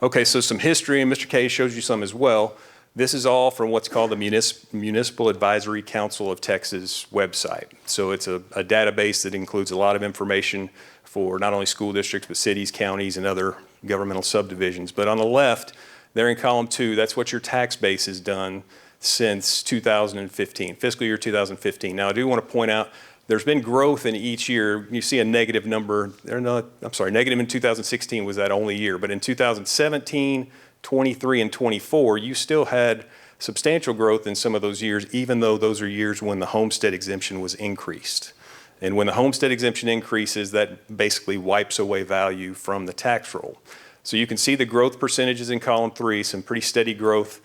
Okay, so some history, and Mr. K shows you some as well. This is all from what's called the Municipal Advisory Council of Texas website. So it's a database that includes a lot of information for not only school districts, but cities, counties, and other governmental subdivisions. But on the left, there in column 2, that's what your tax base has done since 2015, fiscal year 2015. Now, I do want to point out there's been growth in each year. You see a negative number, negative in 2016 was that only year, but in 2017, 23, and 24, you still had substantial growth in some of those years, even though those are years when the homestead exemption was increased. And when the homestead exemption increases, that basically wipes away value from the tax roll. So you can see the growth percentages in column 3, some pretty steady growth.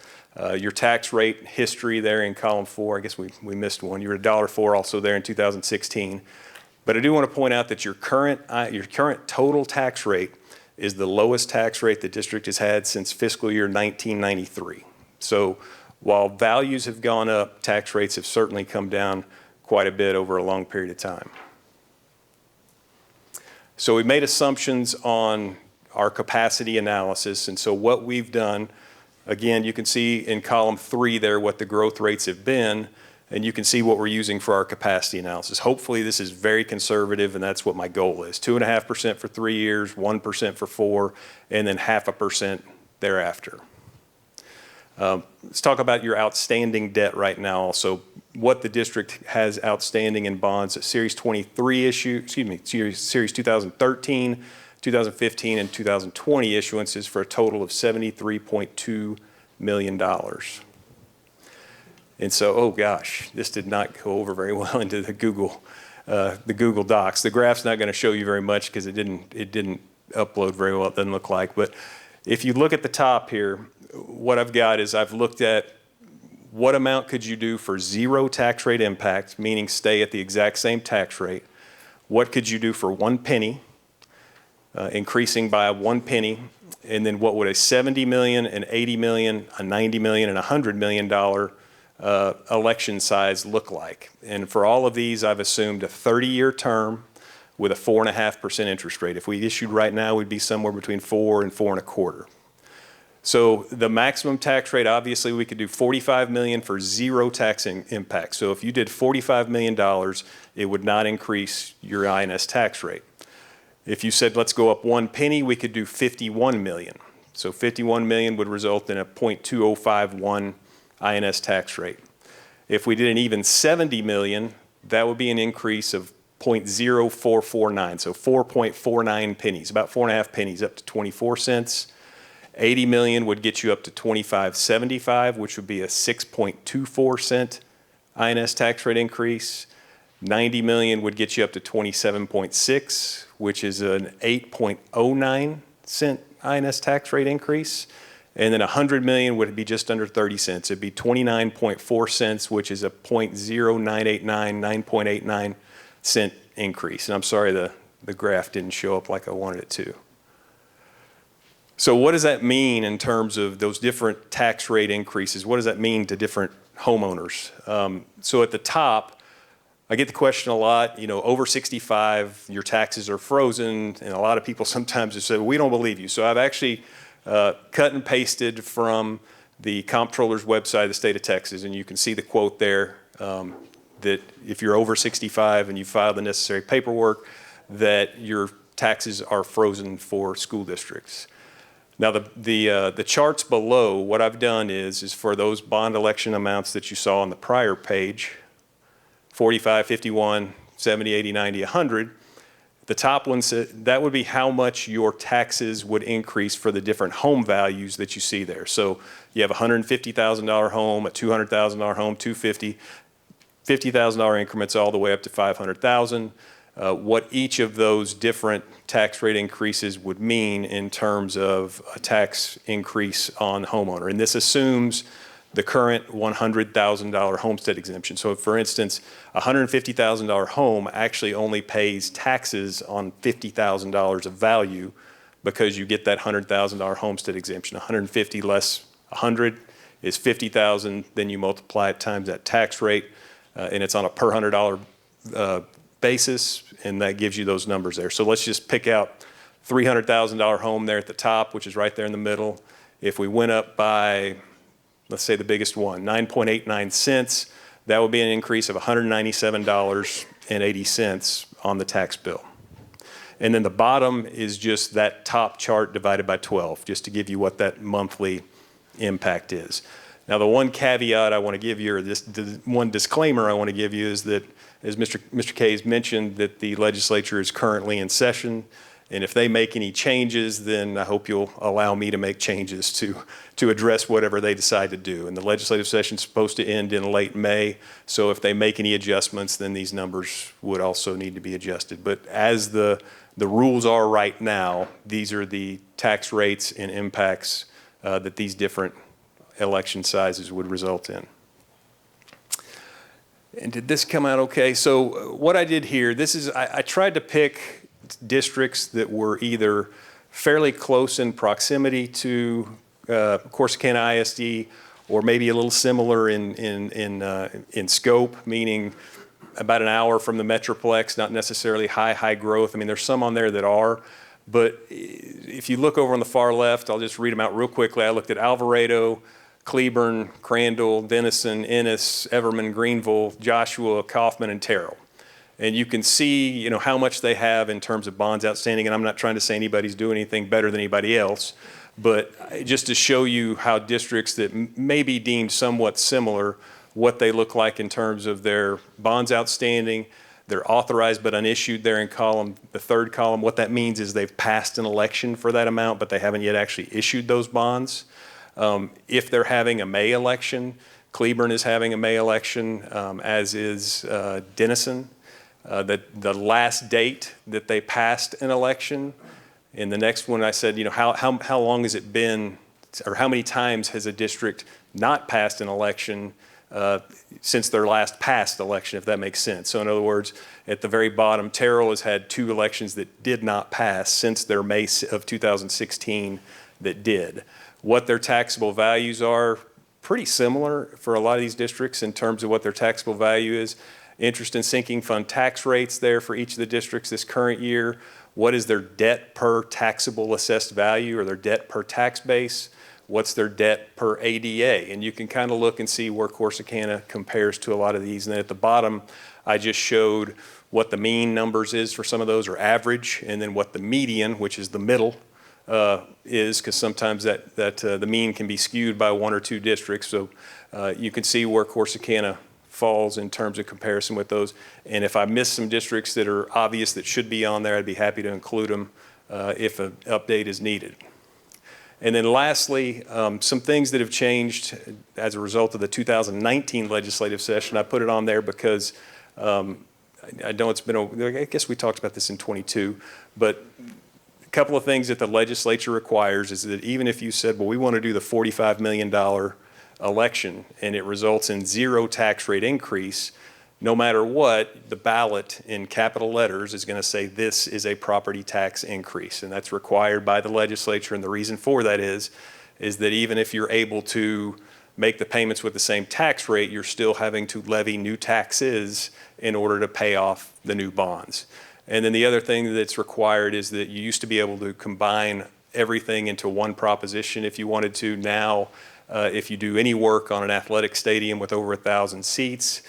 Your tax rate history there in column 4, I guess we missed one. You were at $1.04 also there in 2016. But I do want to point out that your current total tax rate is the lowest tax rate the district has had since fiscal year 1993. So while values have gone up, tax rates have certainly come down quite a bit over a long period of time. So we made assumptions on our capacity analysis, and so what we've done, again, you can see in column 3 there what the growth rates have been, and you can see what we're using for our capacity analysis. Hopefully this is very conservative, and that's what my goal is. 2.5% for 3 years, 1% for 4, and then 0.5% thereafter. Let's talk about your outstanding debt right now also. What the district has outstanding in bonds at Series 23 issue, Series 2013, 2015, and 2020 issuances for a total of $73.2 million. And so, oh gosh, this did not go over very well into the Google Docs. The graph's not going to show you very much because it didn't upload very well, it doesn't look like. But if you look at the top here, what I've got is I've looked at what amount could you do for 0 tax rate impact, meaning stay at the exact same tax rate. What could you do for 1 penny, increasing by 1 penny, and then what would a $70 million, an $80 million, a $90 million, and a $100 million election size look like? And for all of these, I've assumed a 30-year term with a 4.5% interest rate. If we issued right now, we'd be somewhere between 4 and 4.25. So the maximum tax rate, obviously, we could do $45 million for 0 tax impact. So if you did $45 million, it would not increase your INS tax rate. If you said, let's go up 1 penny, we could do $51 million. So $51 million would result in a 0.2051 INS tax rate. If we did an even $70 million, that would be an increase of 0.0449, so 4.49 pennies, about 4.5 pennies, up to 24 cents. 80 million would get you up to 25.75, which would be a 6.24 cent INS tax rate increase. 90 million would get you up to 27.6, which is an 8.09 cent INS tax rate increase. And then 100 million would be just under 30 cents. It'd be 29.4 cents, which is a 9.89 cent increase. And I'm sorry the graph didn't show up like I wanted it to. So what does that mean in terms of those different tax rate increases? What does that mean to different homeowners? So at the top, I get the question a lot, over 65, your taxes are frozen, and a lot of people sometimes just say, well, we don't believe you. So I've actually cut and pasted from the comptroller's website of the state of Texas, and you can see the quote there that if you're over 65 and you file the necessary paperwork, that your taxes are frozen for school districts. Now, the charts below, what I've done is for those bond election amounts that you saw on the prior page, 45, 51, 70, 80, 90, 100, the top one, that would be how much your taxes would increase for the different home values that you see there. So you have a $150,000 home, a $200,000 home, $250,000, $50,000 increments all the way up to $500,000. What each of those different tax rate increases would mean in terms of a tax increase on the homeowner. And this assumes the current $100,000 homestead exemption. So for instance, a $150,000 home actually only pays taxes on $50,000 of value because you get that $100,000 homestead exemption. 150 less 100 is 50,000, then you multiply it times that tax rate, and it's on a per $100 basis, and that gives you those numbers there. So let's just pick out $300,000 home there at the top, which is right there in the middle. If we went up by, let's say the biggest one, 9.89 cents, that would be an increase of $197.80 on the tax bill. And then the bottom is just that top chart divided by 12, just to give you what that monthly impact is. Now, the one caveat I want to give you, or the one disclaimer I want to give you, is that, as Mr. Kays mentioned, that the legislature is currently in session, and if they make any changes, then I hope you'll allow me to make changes to address whatever they decide to do. And the legislative session is supposed to end in late May, so if they make any adjustments, then these numbers would also need to be adjusted. But as the rules are right now, these are the tax rates and impacts that these different election sizes would result in. And did this come out okay? So what I did here, I tried to pick districts that were either fairly close in proximity to Corsicana ISD, or maybe a little similar in scope, meaning about an hour from the Metroplex, not necessarily high growth. I mean, there's some on there that are, but if you look over on the far left, I'll just read them out real quickly. I looked at Alvarado, Cleburne, Crandall, Denison, Ennis, Everman, Greenville, Joshua, Kaufman, and Terrell. And you can see, how much they have in terms of bonds outstanding. And I'm not trying to say anybody's doing anything better than anybody else, but just to show you how districts that may be deemed somewhat similar, what they look like in terms of their bonds outstanding. They're authorized but unissued there in the third column. What that means is they've passed an election for that amount, but they haven't yet actually issued those bonds. If they're having a May election, Cleburne is having a May election, as is Denison. The last date that they passed an election. In the next one, I said, how long has it been, or how many times has a district not passed an election since their last past election, if that makes sense. So in other words, at the very bottom, Terrell has had 2 elections that did not pass since their May of 2016 that did. What their taxable values are, pretty similar for a lot of these districts in terms of what their taxable value is. Interest and sinking fund tax rates there for each of the districts this current year. What is their debt per taxable assessed value, or their debt per tax base? What's their debt per ADA? And you can kind of look and see where Corsicana compares to a lot of these. And then at the bottom, I just showed what the mean numbers is for some of those, or average, and then what the median, which is the middle, is, because sometimes the mean can be skewed by 1 or 2 districts. So you can see where Corsicana falls in terms of comparison with those. And if I miss some districts that are obvious that should be on there, I'd be happy to include them if an update is needed. And then lastly, some things that have changed as a result of the 2019 legislative session. I put it on there because I know it's been, I guess we talked about this in 22, but a couple of things that the legislature requires is that even if you said, well, we want to do the $45 million election and it results in 0 tax rate increase, no matter what, the ballot in capital letters is going to say this is a property tax increase, and that's required by the legislature. And the reason for that is that even if you're able to make the payments with the same tax rate, you're still having to levy new taxes in order to pay off the new bonds. And then the other thing that's required is that you used to be able to combine everything into one proposition if you wanted to. Now, if you do any work on an athletic stadium with over 1,000 seats,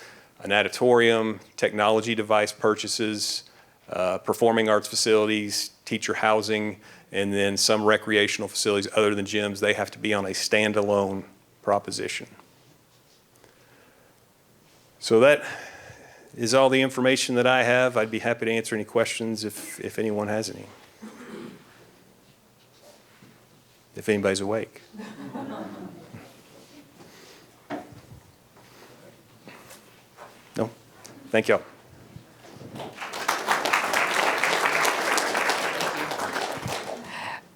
an auditorium, technology device purchases, performing arts facilities, teacher housing, and then some recreational facilities other than gyms, they have to be on a standalone proposition. So that is all the information that I have. I'd be happy to answer any questions if anyone has any. If anybody's awake. No? Thank y'all.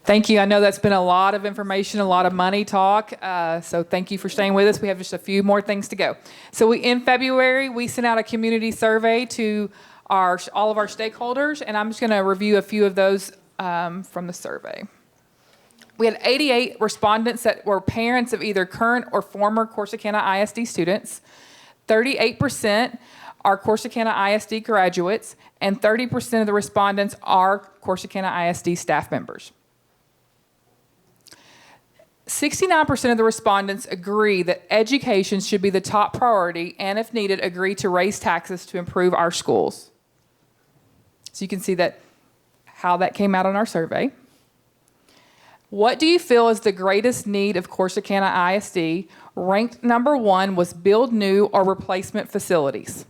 Thank you. I know that's been a lot of information, a lot of money talk. So thank you for staying with us. We have just a few more things to go. So in February, we sent out a community survey to all of our stakeholders, and I'm just going to review a few of those from the survey. We had 88 respondents that were parents of either current or former Corsicana ISD students. 38% are Corsicana ISD graduates, and 30% of the respondents are Corsicana ISD staff members. 69% of the respondents agree that education should be the top priority, and if needed, agree to raise taxes to improve our schools. So you can see that how that came out on our survey. What do you feel is the greatest need of Corsicana ISD? Ranked number 1 was build new or replacement facilities.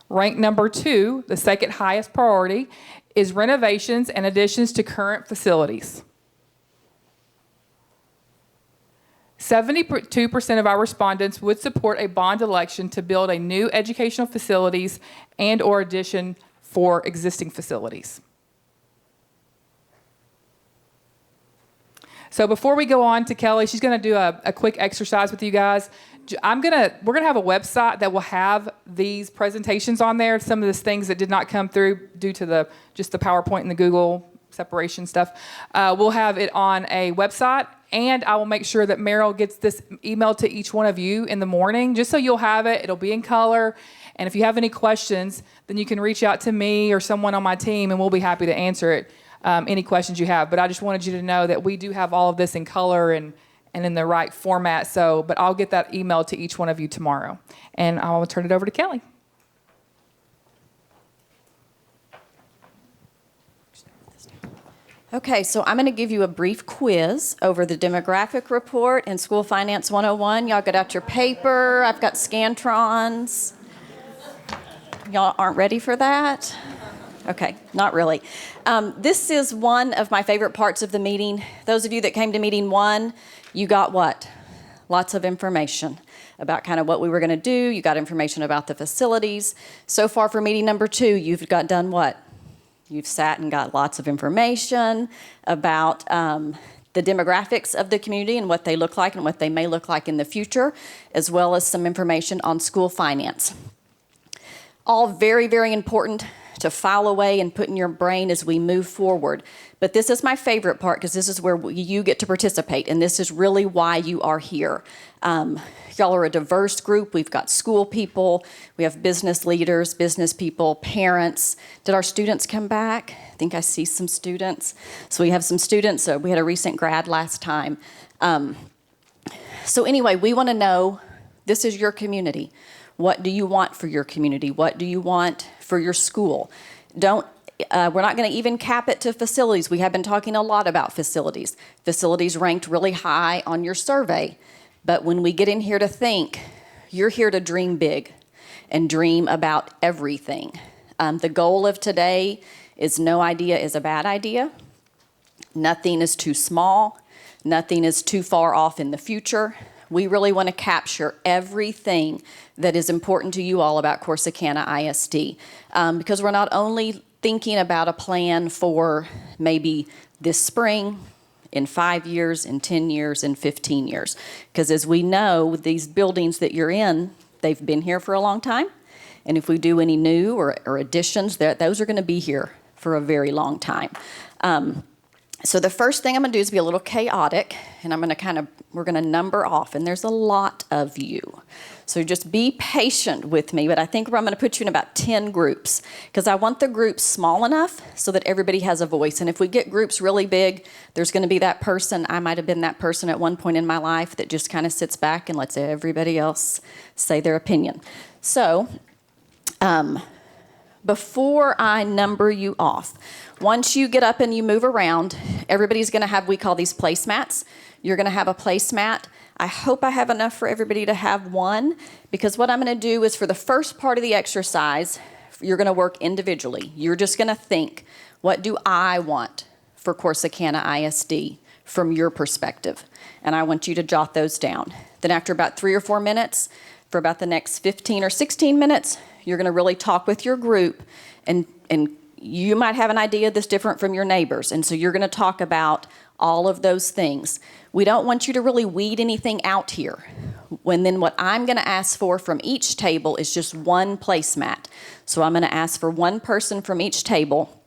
Ranked number 2, the second highest priority, is renovations and additions to current facilities. 72% of our respondents would support a bond election to build a new educational facilities and or addition for existing facilities. So before we go on to Kelly, she's going to do a quick exercise with you guys. We're going to have a website that will have these presentations on there. Some of the things that did not come through due to just the PowerPoint and the Google separation stuff. We'll have it on a website, and I will make sure that Meryl gets this email to each one of you in the morning, just so you'll have it. It'll be in color. And if you have any questions, then you can reach out to me or someone on my team, and we'll be happy to answer it. Any questions you have. But I just wanted you to know that we do have all of this in color and in the right format. But I'll get that email to each one of you tomorrow. And I'll turn it over to Kelly. Okay, so I'm going to give you a brief quiz over the demographic report and School Finance 101. Y'all get out your paper. I've got Scantrons. Y'all aren't ready for that? Okay, not really. This is one of my favorite parts of the meeting. Those of you that came to meeting 1, you got what? Lots of information about kind of what we were going to do. You got information about the facilities. So far for meeting number 2, you've done what? You've sat and got lots of information about the demographics of the community and what they look like and what they may look like in the future, as well as some information on school finance. All very, very important to file away and put in your brain as we move forward. But this is my favorite part because this is where you get to participate, and this is really why you are here. Y'all are a diverse group. We've got school people, we have business leaders, business people, parents. Did our students come back? I think I see some students. So we have some students. We had a recent grad last time. So anyway, we want to know, this is your community. What do you want for your community? What do you want for your school? We're not going to even cap it to facilities. We have been talking a lot about facilities. Facilities ranked really high on your survey. But when we get in here to think, you're here to dream big and dream about everything. The goal of today is no idea is a bad idea. Nothing is too small. Nothing is too far off in the future. We really want to capture everything that is important to you all about Corsicana ISD, because we're not only thinking about a plan for maybe this spring, in 5 years, in 10 years, in 15 years. Because as we know, these buildings that you're in, they've been here for a long time. And if we do any new or additions, those are going to be here for a very long time. So the first thing I'm going to do is be a little chaotic, and we're going to number off, and there's a lot of you. So just be patient with me, but I think I'm going to put you in about 10 groups, because I want the groups small enough so that everybody has a voice. And if we get groups really big, there's going to be that person, I might have been that person at one point in my life that just kind of sits back and lets everybody else say their opinion. So before I number you off, once you get up and you move around, everybody's going to have, we call these placemats. You're going to have a placemat. I hope I have enough for everybody to have one, because what I'm going to do is for the first part of the exercise, you're going to work individually. You're just going to think, what do I want for Corsicana ISD from your perspective? And I want you to jot those down. Then after about 3 or 4 minutes, for about the next 15 or 16 minutes, you're going to really talk with your group, and you might have an idea that's different from your neighbors, and so you're going to talk about all of those things. We don't want you to really weed anything out here. What I'm going to ask for from each table is just one placemat. So I'm going to ask for one person from each table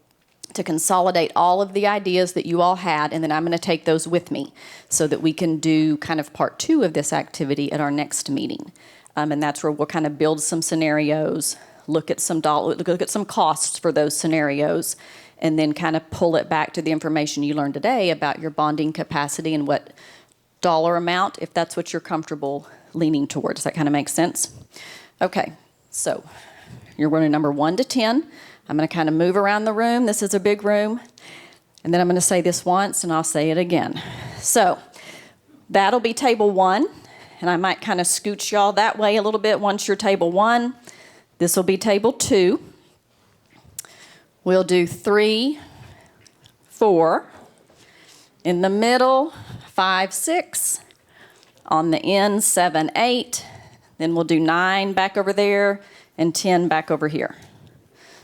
to consolidate all of the ideas that you all had, and then I'm going to take those with me so that we can do kind of part 2 of this activity at our next meeting. And that's where we'll kind of build some scenarios, look at some costs for those scenarios, and then kind of pull it back to the information you learned today about your bonding capacity and what dollar amount, if that's what you're comfortable leaning towards. Does that kind of make sense? Okay, so you're running number 1 to 10. I'm going to kind of move around the room. This is a big room. And then I'm going to say this once, and I'll say it again. So that'll be table 1. And I might kind of scooch y'all that way a little bit once you're table 1. This will be table 2. We'll do 3, 4. In the middle, 5, 6. On the end, 7, 8. Then we'll do 9 back over there and 10 back over here.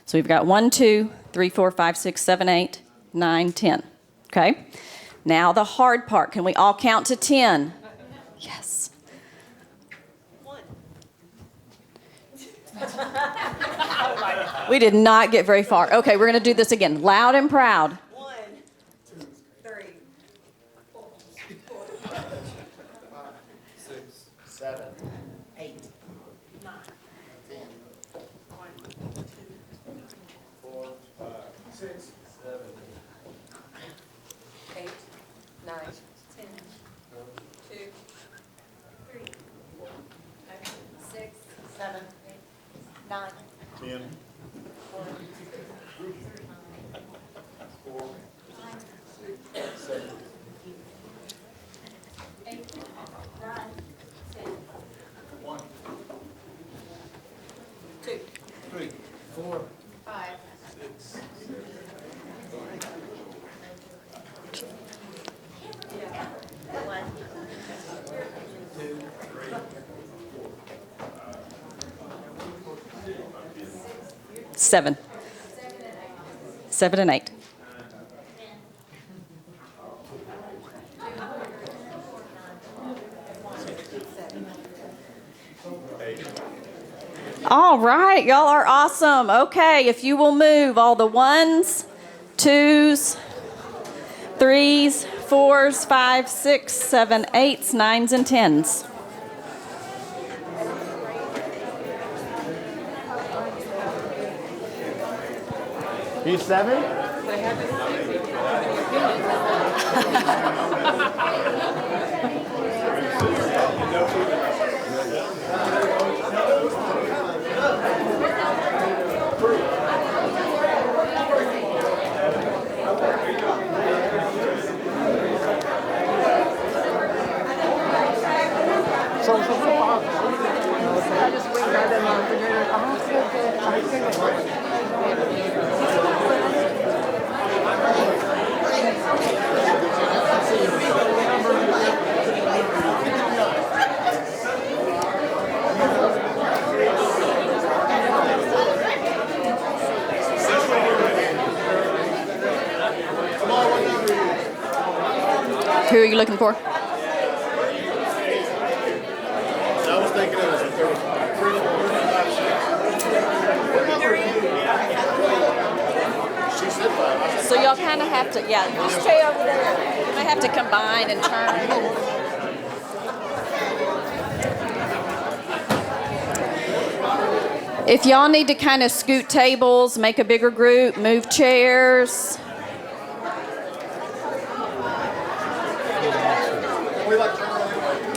So we've got 1, 2, 3, 4, 5, 6, 7, 8, 9, 10. Okay? Now the hard part. Can we all count to 10? Yes. 1. We did not get very far. Okay, we're going to do this again. Loud and proud. 1, 2, 3, 4, 5, 6, 7, 8, 9, 10. 1, 2, 4, 5, 6, 7, 8, 9, 10. 2, 3, 4, 5, 6, 7, 8, 9. 10. 4, 5, 6, 7, 8, 9, 10. 1, 2, 3, 4, 5, 6, 1, 2, 3, 7. 7 and 8. All right, y'all are awesome. Okay, if you will move all the 1s, 2s, 3s, 4s, 5s, 6s, 7s, 8s, 9s, and 10s. You 7? Who are you looking for? I was thinking it was a 35. 3, 4, 5, 6. She said 5. So y'all kind of have to, yeah, you stay over there. You might have to combine and turn. If y'all need to kind of scoot tables, make a bigger group, move chairs.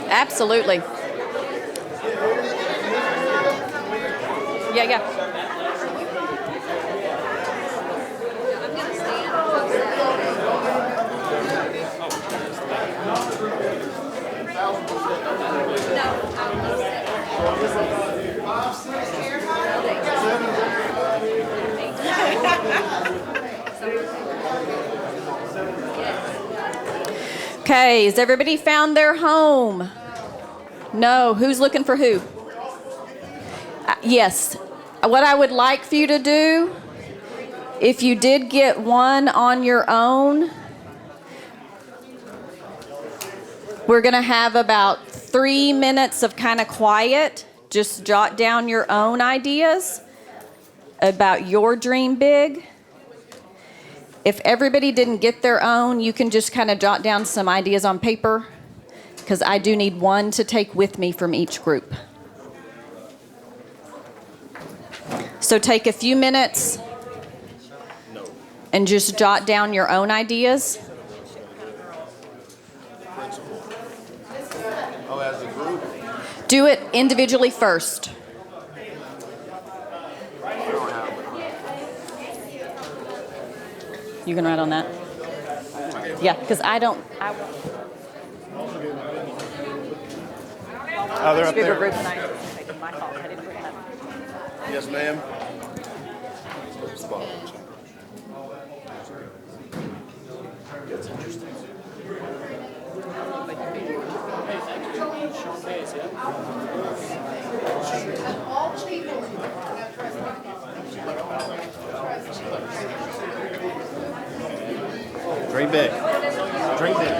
Absolutely. Yeah. Okay, has everybody found their home? No, who's looking for who? Yes, what I would like for you to do, if you did get one on your own, we're going to have about 3 minutes of kind of quiet. Just jot down your own ideas about your dream big. If everybody didn't get their own, you can just kind of jot down some ideas on paper, because I do need one to take with me from each group. So take a few minutes and just jot down your own ideas. Oh, as a group? Do it individually first. You can write on that? Yeah, because I don't. Oh, they're up Bigger there. group than I anticipated. My fault. I didn't bring it up. Yes, ma'am. Drink big. Drink big.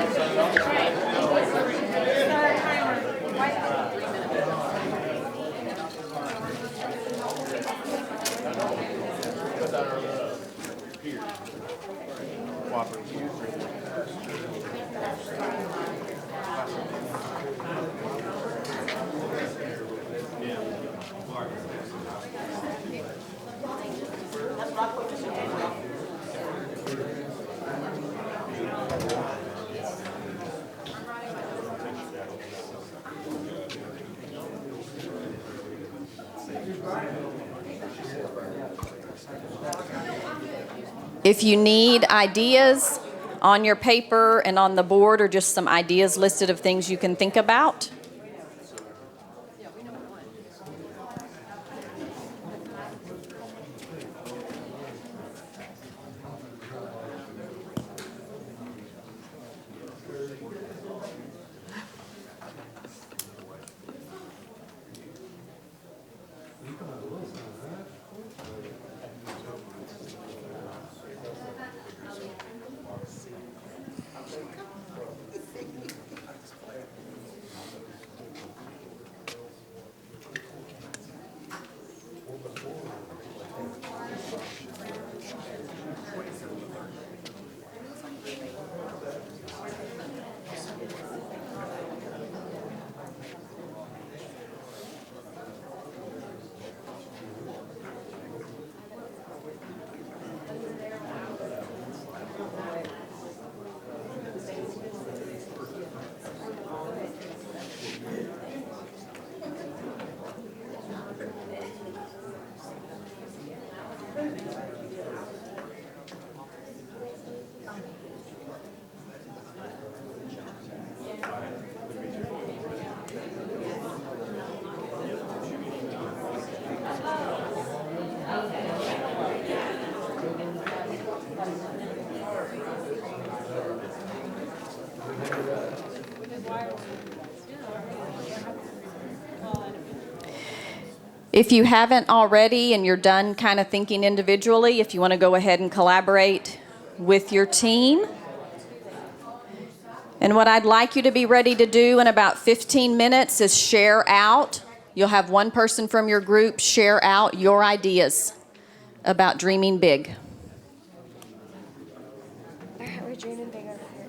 If you need ideas on your paper and on the board, or just some ideas listed of things you can think about. If you haven't already and you're done kind of thinking individually, if you want to go ahead and collaborate with your team. And what I'd like you to be ready to do in about 15 minutes is share out. You'll have one person from your group share out your ideas about dreaming big. We're dreaming big over here.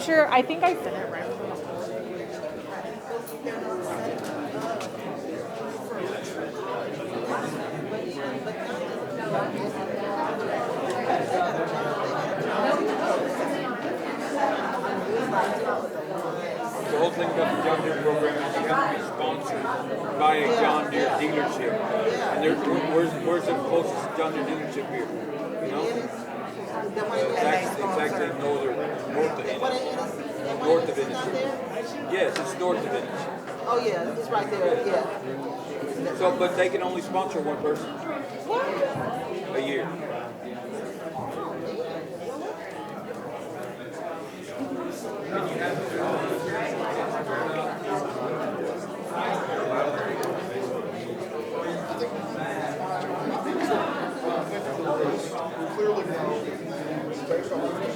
sure, I think I sent it right. The whole thing about the John Deere program is you have to be sponsored by a John Deere dealership. And where's the closest John Deere dealership here? You know? It's actually north of Ennis. North of Ennis. Yes, it's north of Ennis. Oh, yeah, it's right there, yeah. So, but they can only sponsor one person a year. Clearly now, based on what we've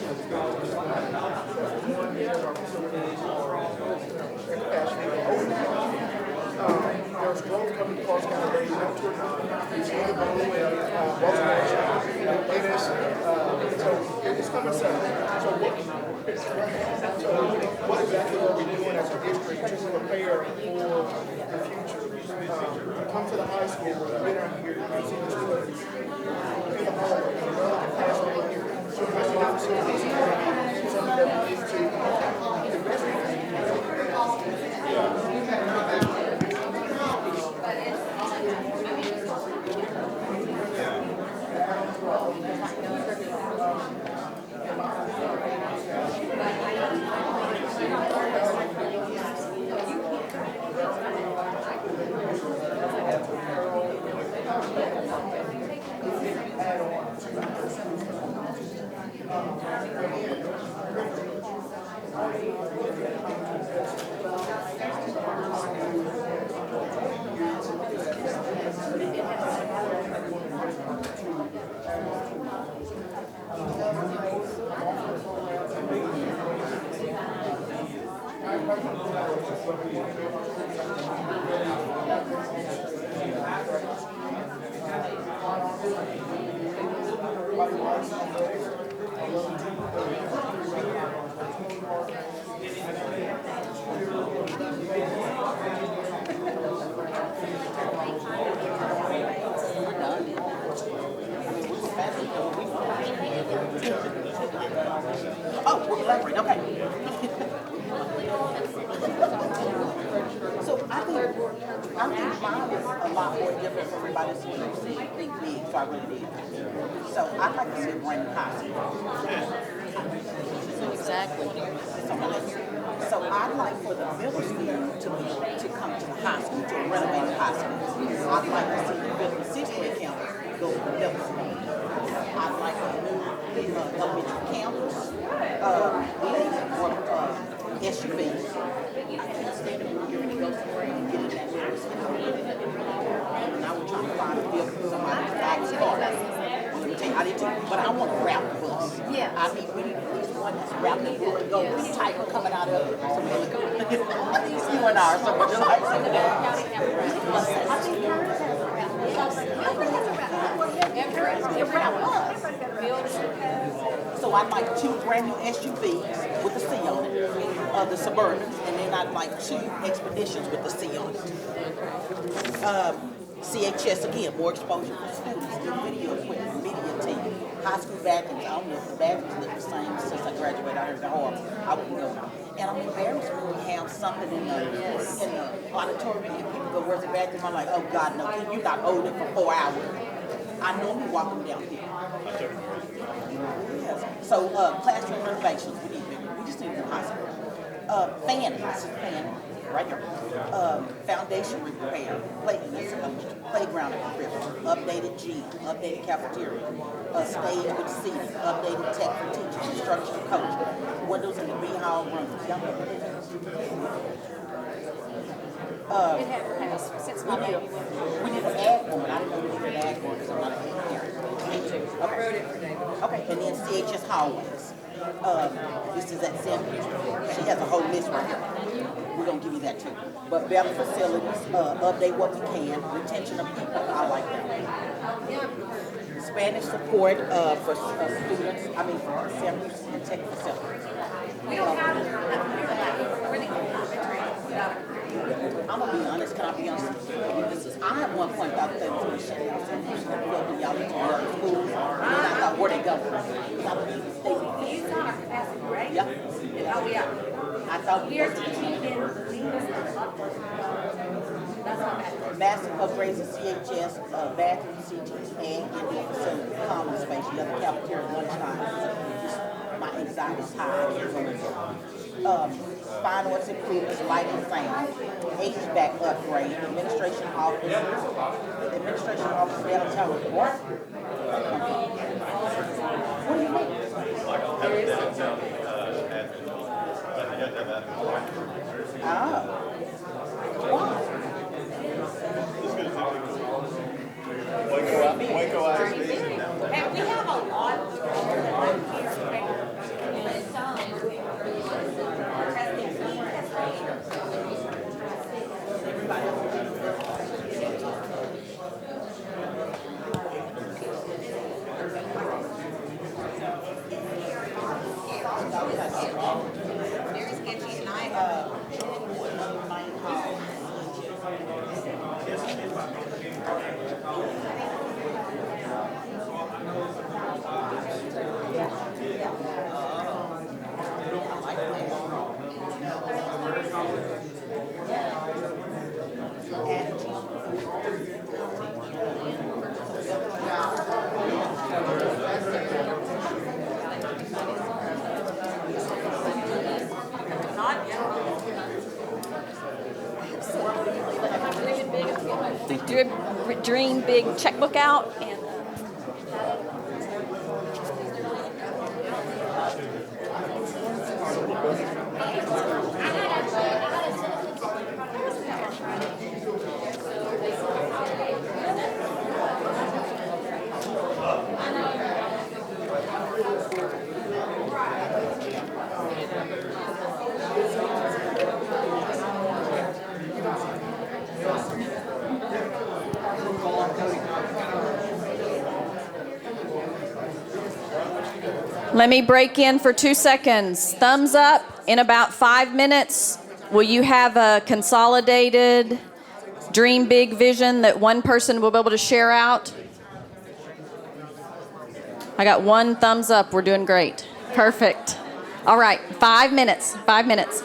there's growth coming to Corsicana that you know to it's either Baltimore, Ennis, so it's coming south. So what exactly are we doing as a district to prepare for the future? Come to the high school, we've been out here, you see the students, in the hallway, the relative pass over here. So there's a lot of facilities, something that we need to invest in. Oh, we're elaborate, okay. So I think mine is a lot more different from everybody's when you see think big, so I really did. So I'd like to see a brand new hospital. Exactly. So I'd like for the middle school to come to the high school, to a renovated high school. I'd like to see the fifth and sixth grade campus go to the middle school. I'd like a new elementary campus, SUVs. I can't stand it when you're going to go somewhere and get in that middle school. And I was trying to find a vehicle for somebody's back's car. Let me tell you, I did too, but I want a wrap bus. Yeah. I mean, we need at least one that's wrapped and go pretty tight coming out of it. So we look at you and I are so much alike. I think a wrap bus. So I'd like 2 brand new SUVs with the C on it, the Suburbans, and then I'd like 2 Expeditions with the C on it. CHS again, more exposure for students, new video equipment, media team, high school bathrooms. I don't know if the bathrooms look the same since I graduated out here in the hall. I wouldn't know. And I'm embarrassed when we have something in the auditorium and people go, "Where's the bathroom?" I'm like, "Oh God, no! Can you not hold it for 4 hours?" I normally walk them down here. Yes. So classroom renovations, we just need to do high school. Fanning, right here. Foundation repair, playground equipment, updated gym, updated cafeteria, stage with seating, updated tech for teachers, instructional coach, windows in the B hall rooms. We need an ad one. I didn't know we needed an ad one because I'm not an ad parent. Me too. Okay. I wrote it for David. Okay, and then CHS hallways. This is at Sam. She has a whole list right here. We're going to give you that too. But better facilities, update what we can, retention of people, I like that. Spanish support for students, for Sam and tech facilities. I'm gonna be honest, can I be honest with you? This is, I at one point thought that was y'all into other schools, and then I thought, where'd they go? You saw our capacity, right? Yeah. Oh, yeah. I thought We are teaching in that's not bad. massive upgrades in CHS, bathroom, CTs, and in facility, common space, you have the cafeteria, lunchtime. Just, my anxiety is high, I can't go in there. Final what's improvements, lighting, fan, HVAC upgrade, administration office, downtown report. What do you mean? Waco ISD. And we have a lot of very sketchy, and Dream big checkbook out and. Let me break in for 2 seconds. Thumbs up. In about 5 minutes, will you have a consolidated dream big vision that one person will be able to share out? I got 1 thumbs up. We're doing great. Perfect. All right, 5 minutes. 5 minutes.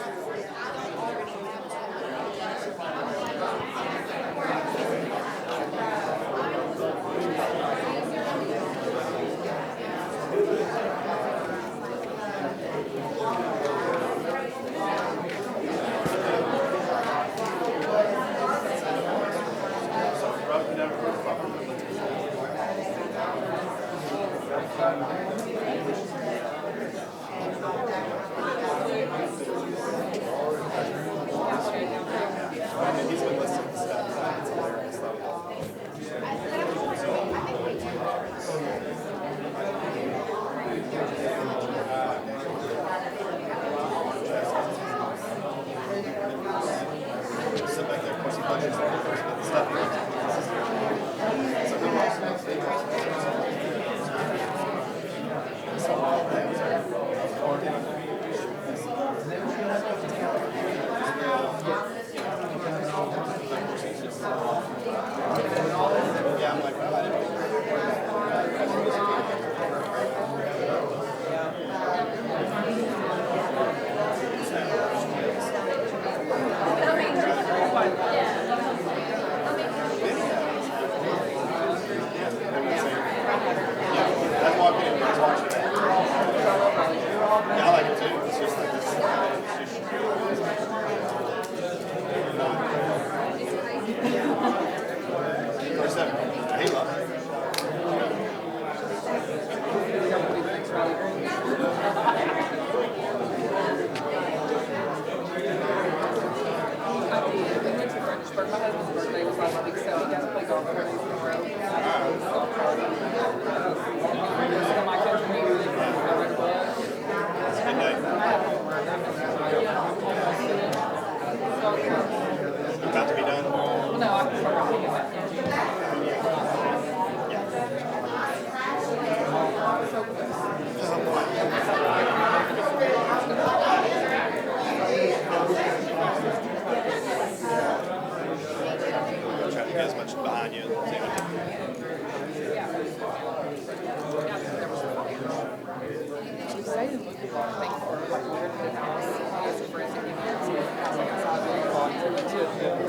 behind you.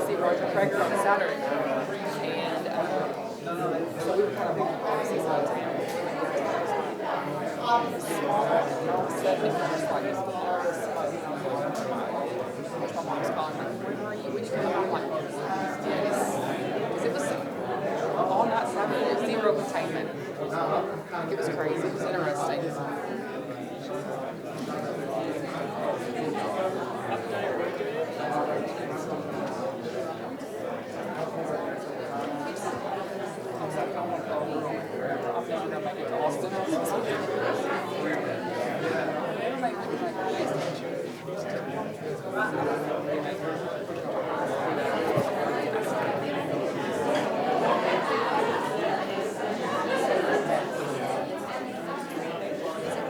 See Roger Craig on Saturday. And so we were kind of obviously small town. All of a sudden, it was just like this all this my mom's calling me, where are you? When you come out, I'm like, yes. Because it was all night Saturday, zero containment. Like, it was crazy. It was interesting.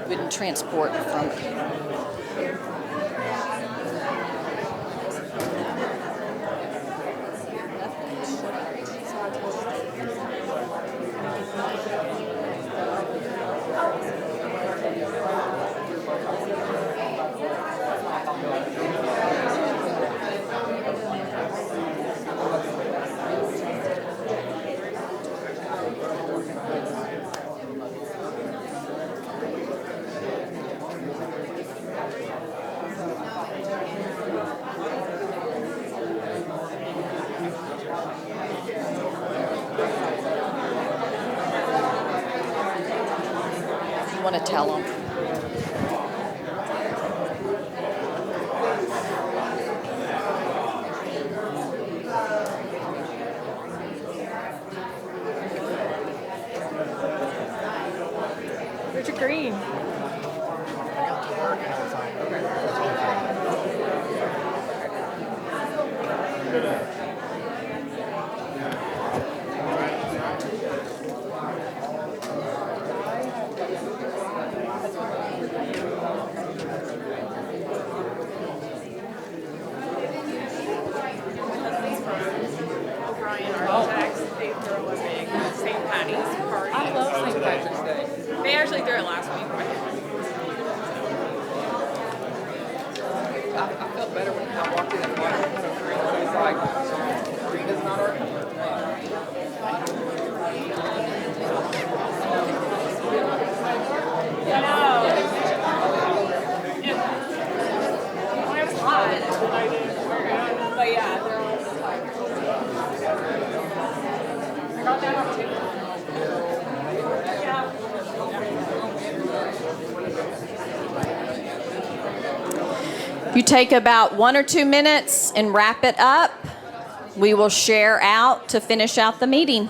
Wouldn't transport from want to tell them. Richard Green. I love St. Patrick's Day. They actually threw it last week. I felt better when I walked in and water was green. So it's like, green is not our color. When it was hot, I didn't wear it. But yeah, they're all just like. I got that on TikTok. Yeah. You take about 1 or 2 minutes and wrap it up. We will share out to finish out the meeting.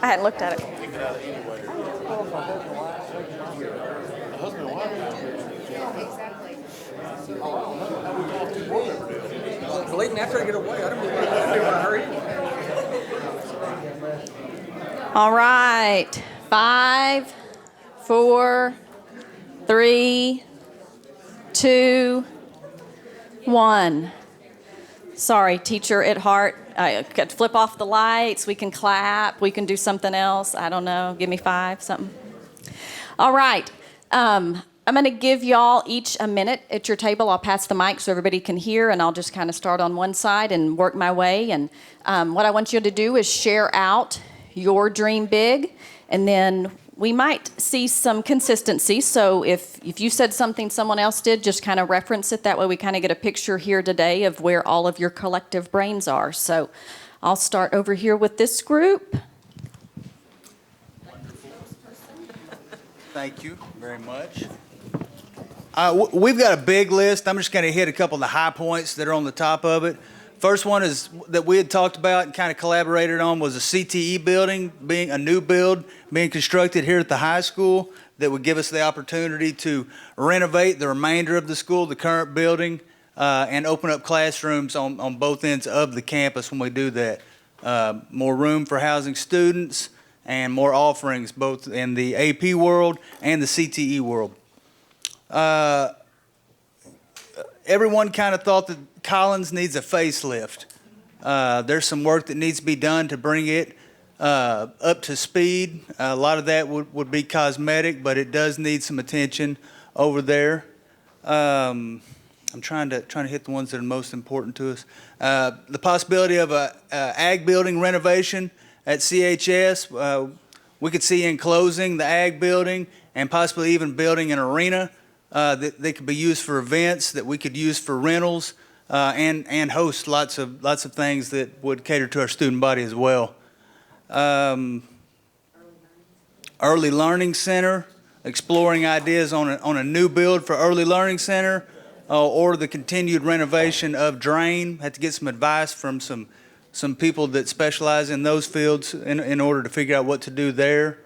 I hadn't looked at it. Clayton, after I get away, I don't want to hurry. All right. 5, 4, 3, 2, 1. Sorry, teacher at heart. I could flip off the lights. We can clap. We can do something else. I don't know. Give me 5, something. All right. I'm going to give y'all each a minute at your table. I'll pass the mic so everybody can hear, and I'll just kind of start on one side and work my way. And what I want you to do is share out your dream big, and then we might see some consistency. So if you said something someone else did, just kind of reference it. That way we kind of get a picture here today of where all of your collective brains are. So I'll start over here with this group. Thank you very much. We've got a big list. I'm just going to hit a couple of the high points that are on the top of it. First one is that we had talked about and kind of collaborated on was a CTE building, being a new build being constructed here at the high school that would give us the opportunity to renovate the remainder of the school, the current building, and open up classrooms on both ends of the campus when we do that. More room for housing students and more offerings both in the AP world and the CTE world. Everyone kind of thought that Collins needs a facelift. There's some work that needs to be done to bring it up to speed. A lot of that would be cosmetic, but it does need some attention over there. I'm trying to hit the ones that are most important to us. The possibility of a ag building renovation at CHS. We could see enclosing the ag building and possibly even building an arena that could be used for events, that we could use for rentals, and host lots of things that would cater to our student body as well. Early Learning Center, exploring ideas on a new build for Early Learning Center, or the continued renovation of Drain. Had to get some advice from some people that specialize in those fields in order to figure out what to do there.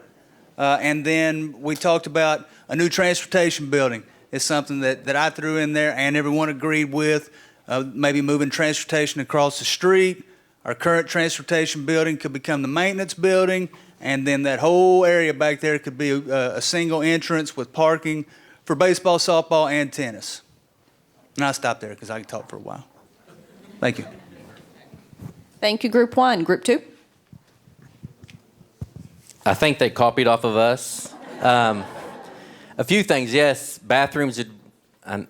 And then we talked about a new transportation building. It's something that I threw in there and everyone agreed with. Maybe moving transportation across the street. Our current transportation building could become the maintenance building, and then that whole area back there could be a single entrance with parking for baseball, softball, and tennis. And I'll stop there because I can talk for a while. Thank you. Thank you, Group 1. Group 2? I think they copied off of us. A few things, yes. Bathrooms, I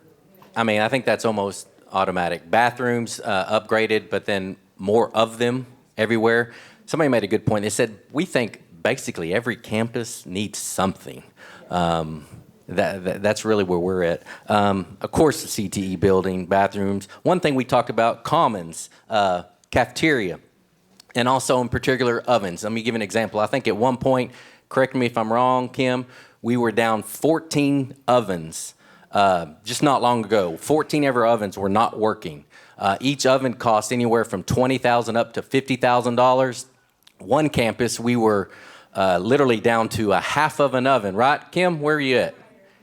think that's almost automatic. Bathrooms upgraded, but then more of them everywhere. Somebody made a good point. They said, we think basically every campus needs something. That's really where we're at. Of course, the CTE building, bathrooms. One thing we talked about, commons, cafeteria, and also in particular ovens. Let me give an example. I think at one point, correct me if I'm wrong, Kim, we were down 14 ovens just not long ago. 14 ever ovens were not working. Each oven cost anywhere from $20,000 up to $50,000. One campus, we were literally down to a half of an oven, right? Kim, where are you at?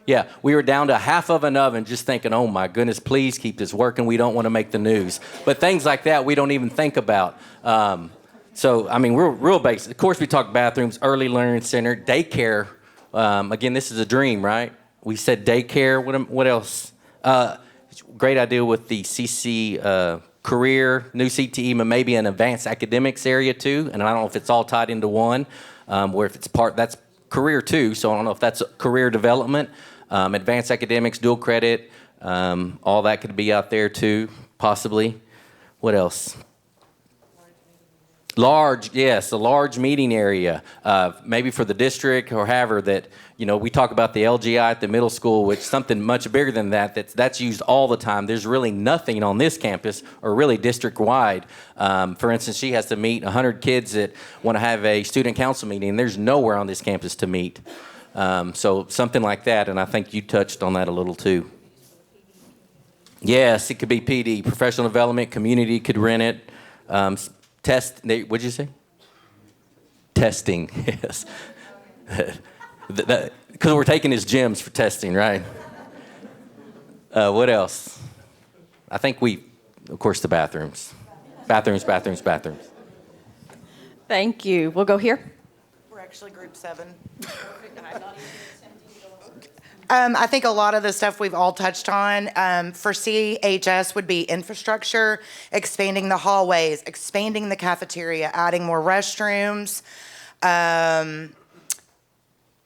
Yeah, we were down to half of an oven just thinking, oh my goodness, please keep this working. We don't want to make the news. But things like that we don't even think about. We're real basic. Of course, we talk bathrooms, early learning center, daycare. Again, this is a dream, right? We said daycare. What else? Great idea with the CC career, new CTE, but maybe an advanced academics area too. And I don't know if it's all tied into one, where if it's that's career too. So I don't know if that's career development, advanced academics, dual credit, all that could be out there too, possibly. What else? A large meeting area, maybe for the district or however that, we talk about the LGI at the middle school, which something much bigger than that's used all the time. There's really nothing on this campus or really district-wide. For instance, she has to meet 100 kids that want to have a student council meeting. There's nowhere on this campus to meet. So something like that, and I think you touched on that a little too. Yes, it could be PD, professional development, community could rent it. What'd you say? testing, yes. Because we're taking his gyms for testing, right? What else? I think of course, the bathrooms. Bathrooms. Thank you. We'll go here. We're actually group 7. I think a lot of the stuff we've all touched on for CHS would be infrastructure, expanding the hallways, expanding the cafeteria, adding more restrooms.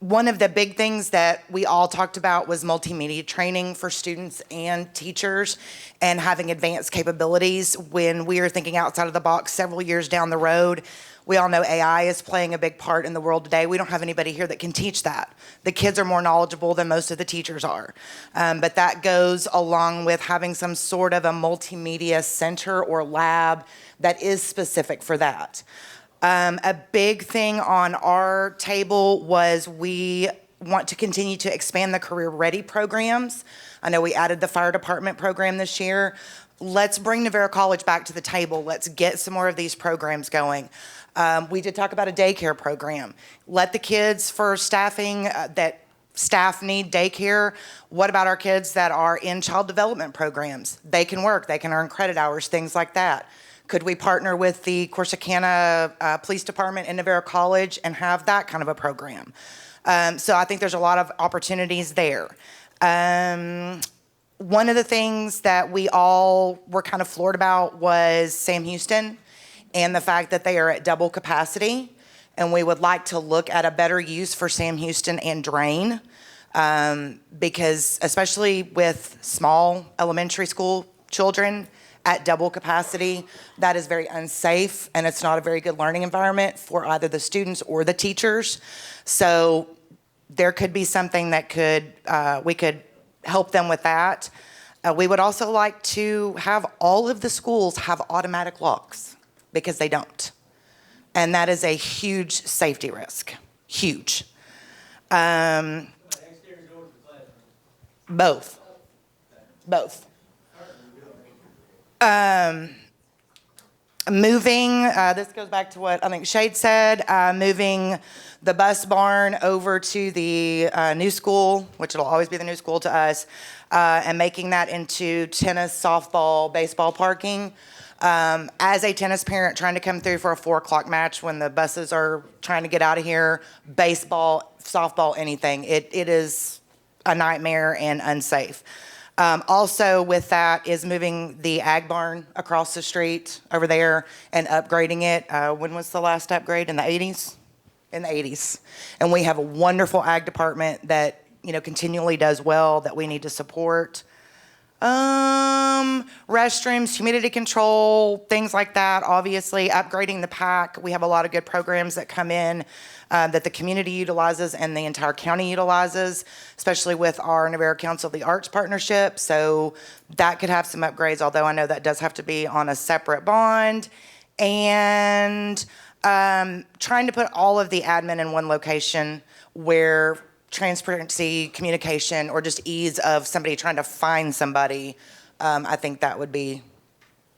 One of the big things that we all talked about was multimedia training for students and teachers and having advanced capabilities when we are thinking outside of the box several years down the road. We all know AI is playing a big part in the world today. We don't have anybody here that can teach that. The kids are more knowledgeable than most of the teachers are. But that goes along with having some sort of a multimedia center or lab that is specific for that. A big thing on our table was we want to continue to expand the career ready programs. I know we added the fire department program this year. Let's bring Navarro College back to the table. Let's get some more of these programs going. We did talk about a daycare program. Let the kids for staffing that staff need daycare. What about our kids that are in child development programs? They can work, they can earn credit hours, things like that. Could we partner with the Corsicana Police Department in Navarro College and have that kind of a program? So I think there's a lot of opportunities there. One of the things that we all were kind of floored about was Sam Houston and the fact that they are at double capacity. And we would like to look at a better use for Sam Houston and Drain because especially with small elementary school children, at double capacity, that is very unsafe and it's not a very good learning environment for either the students or the teachers. So there could be something that we could help them with that. We would also like to have all of the schools have automatic locks because they don't. And that is a huge safety risk, huge. Both. Moving, this goes back to what I think Shade said, moving the bus barn over to the new school, which it'll always be the new school to us, and making that into tennis, softball, baseball parking. As a tennis parent trying to come through for a 4 o'clock match when the buses are trying to get out of here, baseball, softball, anything, it is a nightmare and unsafe. Also with that is moving the ag barn across the street over there and upgrading it. When was the last upgrade? In the 80s? In the 80s. And we have a wonderful ag department that, continually does well that we need to support. Restrooms, humidity control, things like that. Obviously, upgrading the PAC. We have a lot of good programs that come in that the community utilizes and the entire county utilizes, especially with our Navarro Council of the Arts partnership. So that could have some upgrades, although I know that does have to be on a separate bond. And trying to put all of the admin in one location where transparency, communication, or just ease of somebody trying to find somebody, I think that would be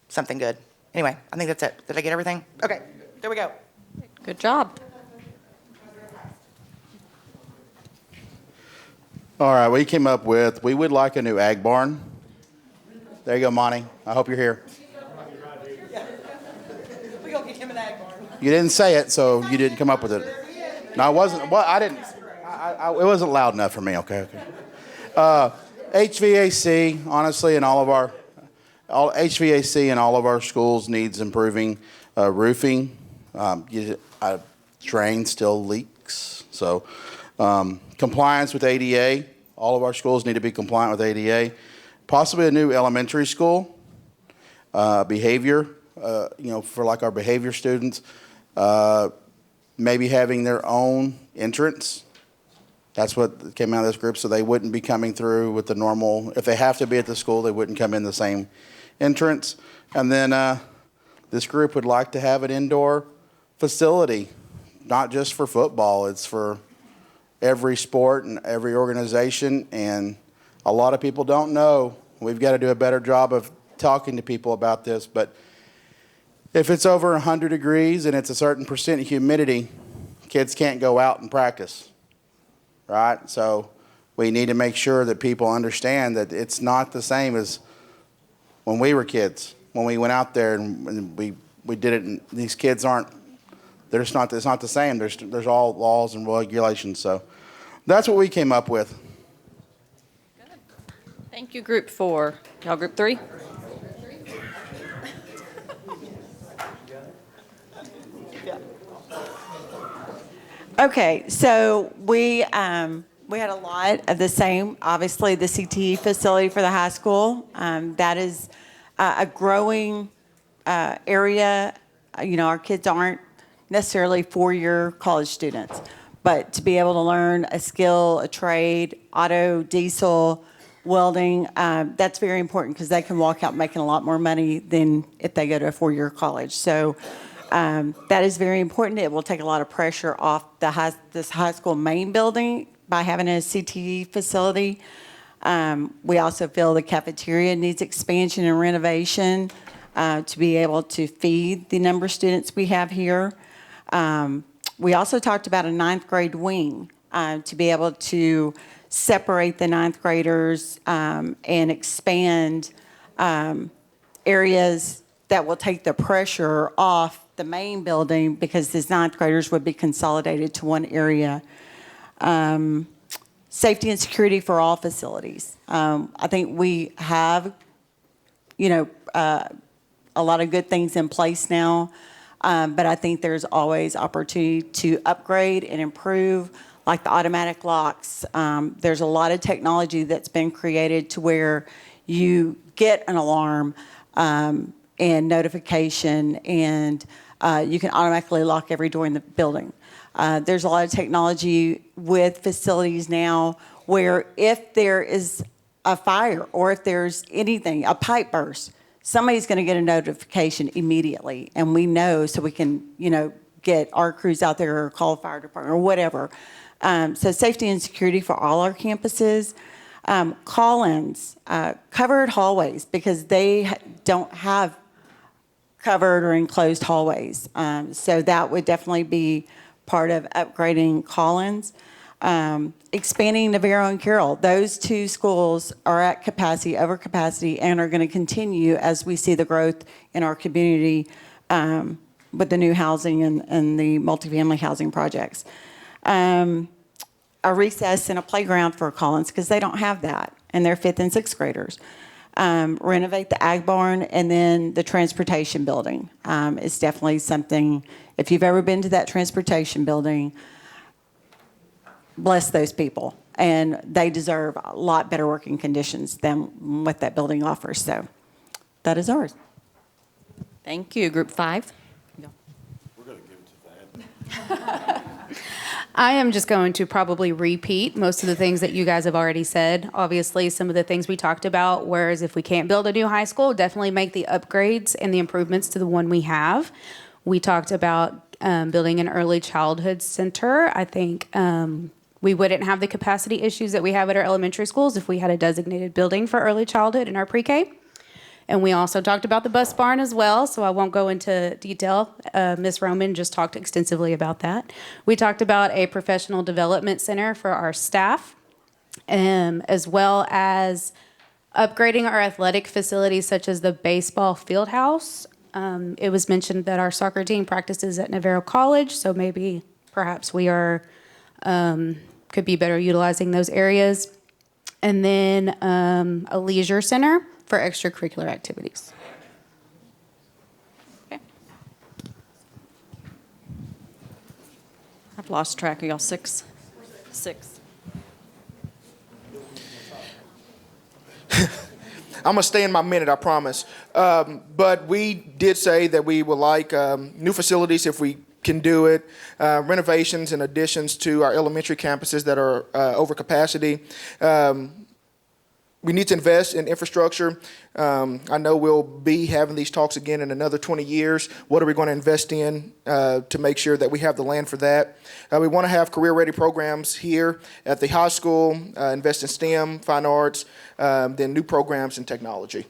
something good. Anyway, I think that's it. Did I get everything? Okay, there we go. Good job. All right, we came up with, we would like a new ag barn. There you go, Monty. I hope you're here. We're going to get him an ag barn. You didn't say it, so you didn't come up with it. No, I wasn't. Well, I didn't. It wasn't loud enough for me. Okay. HVAC, honestly, in all of our HVAC in all of our schools needs improving. Roofing, drain still leaks. So, compliance with ADA. All of our schools need to be compliant with ADA. Possibly a new elementary school. Behavior, for like our behavior students. Maybe having their own entrance. That's what came out of this group, so they wouldn't be coming through with the normal. If they have to be at the school, they wouldn't come in the same entrance. And then this group would like to have an indoor facility, not just for football. It's for every sport and every organization, and a lot of people don't know. We've got to do a better job of talking to people about this, but if it's over 100 degrees and it's a certain percent humidity, kids can't go out and practice, right? So we need to make sure that people understand that it's not the same as when we were kids, when we went out there and we did it. And these kids aren't, it's not the same. There's all laws and regulations. So that's what we came up with. Thank you, Group 4. Y'all, Group 3? Okay, so we had a lot of the same. Obviously, the CTE facility for the high school, that is a growing area. You know, our kids aren't necessarily four-year college students, but to be able to learn a skill, a trade, auto, diesel, welding, that's very important because they can walk out making a lot more money than if they go to a four-year college. So that is very important. It will take a lot of pressure off this high school main building by having a CTE facility. We also feel the cafeteria needs expansion and renovation to be able to feed the number of students we have here. We also talked about a ninth grade wing to be able to separate the ninth graders and expand areas that will take the pressure off the main building because these ninth graders would be consolidated to one area. Safety and security for all facilities. I think we have, a lot of good things in place now, but I think there's always opportunity to upgrade and improve, like the automatic locks. There's a lot of technology that's been created to where you get an alarm and notification, and you can automatically lock every door in the building. There's a lot of technology with facilities now where if there is a fire or if there's anything, a pipe burst, somebody's going to get a notification immediately, and we know so we can, get our crews out there or call the fire department or whatever. So safety and security for all our campuses. Call-ins, covered hallways, because they don't have covered or enclosed hallways. So that would definitely be part of upgrading Collins. Expanding Navarro and Carroll. Those two schools are at capacity, over capacity, and are going to continue as we see the growth in our community with the new housing and the multifamily housing projects. A recess and a playground for Collins because they don't have that, and they're fifth and sixth graders. Renovate the ag barn, and then the transportation building is definitely something. If you've ever been to that transportation building, bless those people, and they deserve a lot better working conditions than what that building offers. So that is ours. Thank you. Group 5. We're going to give it to that. I am just going to probably repeat most of the things that you guys have already said. Obviously, some of the things we talked about, whereas if we can't build a new high school, definitely make the upgrades and the improvements to the one we have. We talked about building an early childhood center. I think we wouldn't have the capacity issues that we have at our elementary schools if we had a designated building for early childhood in our pre-K. And we also talked about the bus barn as well, so I won't go into detail. Ms. Roman just talked extensively about that. We talked about a professional development center for our staff, as well as upgrading our athletic facilities such as the baseball field house. It was mentioned that our soccer team practices at Navarro College, so maybe perhaps we are could be better utilizing those areas. And then a leisure center for extracurricular activities. Okay. I've lost track. Are y'all 6? 6. I'm going to stay in my minute, I promise. But we did say that we would like new facilities if we can do it, renovations and additions to our elementary campuses that are over capacity. We need to invest in infrastructure. I know we'll be having these talks again in another 20 years. What are we going to invest in to make sure that we have the land for that? We want to have career-ready programs here at the high school, invest in STEM, fine arts, then new programs in technology.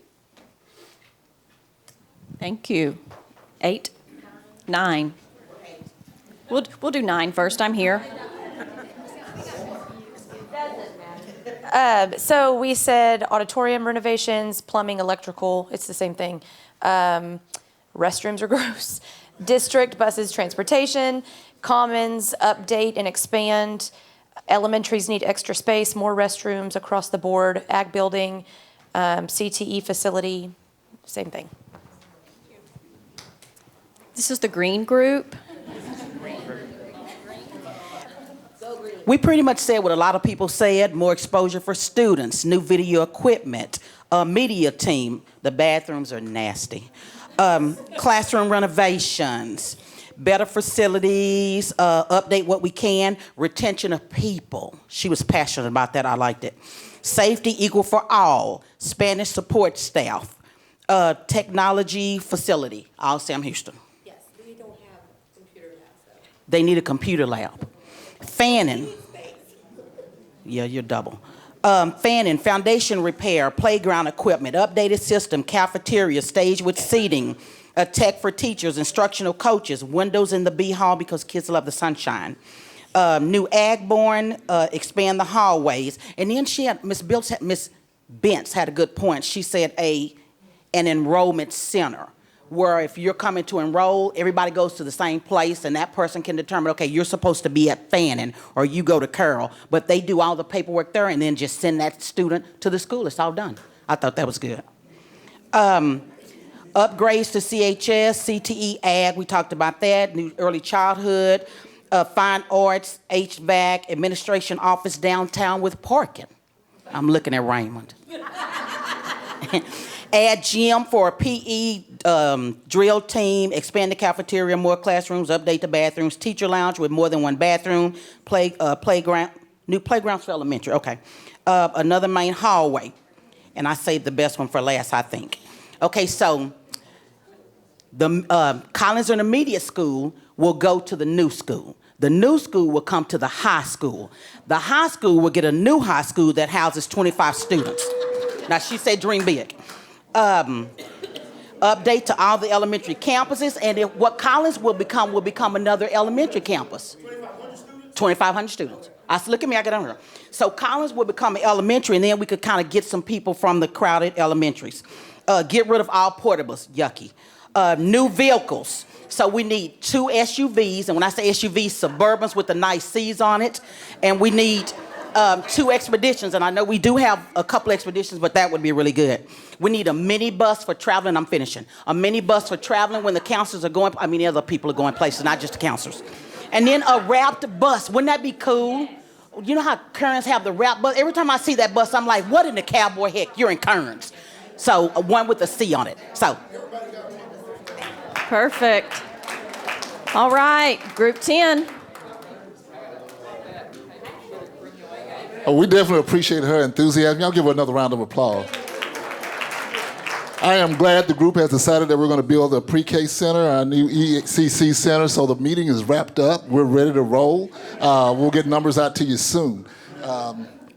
Thank you. 8, 9. We'll do 9 first. I'm here. So we said auditorium renovations, plumbing, electrical. It's the same thing. Restrooms are gross. District, buses, transportation. Commons, update and expand. Elementaries need extra space, more restrooms across the board. Ag building, CTE facility, same thing. This is the green group. We pretty much said what a lot of people said: more exposure for students, new video equipment, media team. The bathrooms are nasty. Classroom renovations, better facilities, update what we can, retention of people. She was passionate about that. I liked it. Safety equal for all, Spanish support staff, technology facility. All Sam Houston. Yes, we don't have computer labs though. They need a computer lab. Fanning. Yeah, you're double. Fanning, foundation repair, playground equipment, updated system, cafeteria, stage with seating, a tech for teachers, instructional coaches, windows in the B hall because kids love the sunshine. New Agborn, expand the hallways. And then she had, Miss Bentz had a good point. She said an enrollment center, where if you're coming to enroll, everybody goes to the same place and that person can determine, okay, you're supposed to be at Fannin or you go to Carroll, but they do all the paperwork there and then just send that student to the school. It's all done. I thought that was good. Upgrades to CHS, CTE, Ag, we talked about that, new early childhood, fine arts, HVAC, administration office downtown with parking. I'm looking at Raymond. Add gym for a PE drill team, expand the cafeteria, more classrooms, update the bathrooms, teacher lounge with more than one bathroom, playground, new playgrounds for elementary, okay. Another main hallway, and I saved the best one for last, I think. Okay, so the Collins Intermediate School will go to the new school. The new school will come to the high school. The high school will get a new high school that houses 25 students. Now, she said dream big. Update to all the elementary campuses, and what Collins will become another elementary campus. 2,500 students. I said, look at me, I got on here. So Collins will become an elementary, and then we could kind of get some people from the crowded elementaries. Get rid of all portables, yucky. New vehicles. So we need 2 SUVs, and when I say SUVs, Suburbans with the nice C's on it, and we need 2 expeditions, and I know we do have a couple expeditions, but that would be really good. We need a mini bus for traveling. I'm finishing. A mini bus for traveling when the counselors are going, the other people are going places, not just the counselors. And then a wrapped bus. Wouldn't that be cool? You know how Kearns have the wrapped bus? Every time I see that bus, I'm like, what in the cowboy heck? You're in Kearns. So one with a C on it. So. Perfect. All right, group 10. Oh, we definitely appreciate her enthusiasm. Y'all give her another round of applause. I am glad the group has decided that we're going to build a pre-K center, our new ECC center, so the meeting is wrapped up. We're ready to roll. We'll get numbers out to you soon.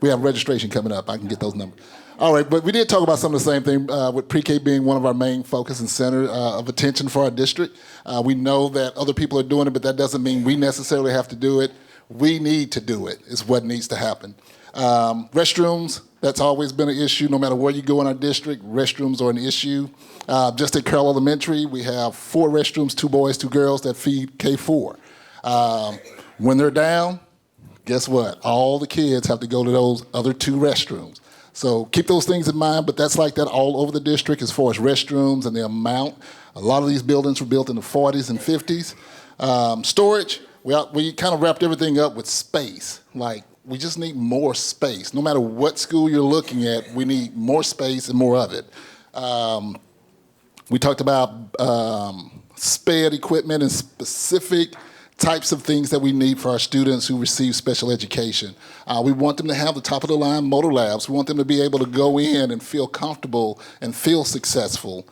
We have registration coming up. I can get those numbers. All right, but we did talk about some of the same thing with pre-K being one of our main focus and center of attention for our district. We know that other people are doing it, but that doesn't mean we necessarily have to do it. We need to do it, is what needs to happen. Restrooms, that's always been an issue. No matter where you go in our district, restrooms are an issue. Just at Carroll Elementary, we have 4 restrooms, 2 boys, 2 girls that feed K4. When they're down, guess what? All the kids have to go to those other 2 restrooms. So keep those things in mind, but that's like that all over the district as far as restrooms and the amount. A lot of these buildings were built in the 40s and 50s. Storage, we kind of wrapped everything up with space. Like, we just need more space. No matter what school you're looking at, we need more space and more of it. We talked about sped equipment and specific types of things that we need for our students who receive special education. We want them to have the top-of-the-line motor labs. We want them to be able to go in and feel comfortable and feel successful.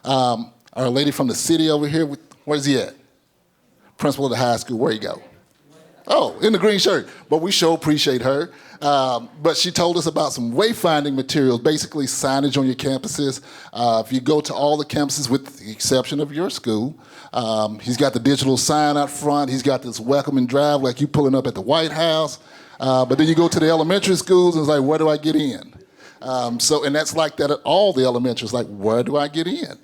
Our lady from the city over here, where's he at? Principal of the high school, where you go? Oh, in the green shirt. But we sure appreciate her. But she told us about some wayfinding materials, basically signage on your campuses. If you go to all the campuses, with the exception of your school, he's got the digital sign out front. He's got this welcoming drive like you pulling up at the White House. But then you go to the elementary schools and it's like, where do I get in? And that's like that at all the elementaries, like, where do I get in?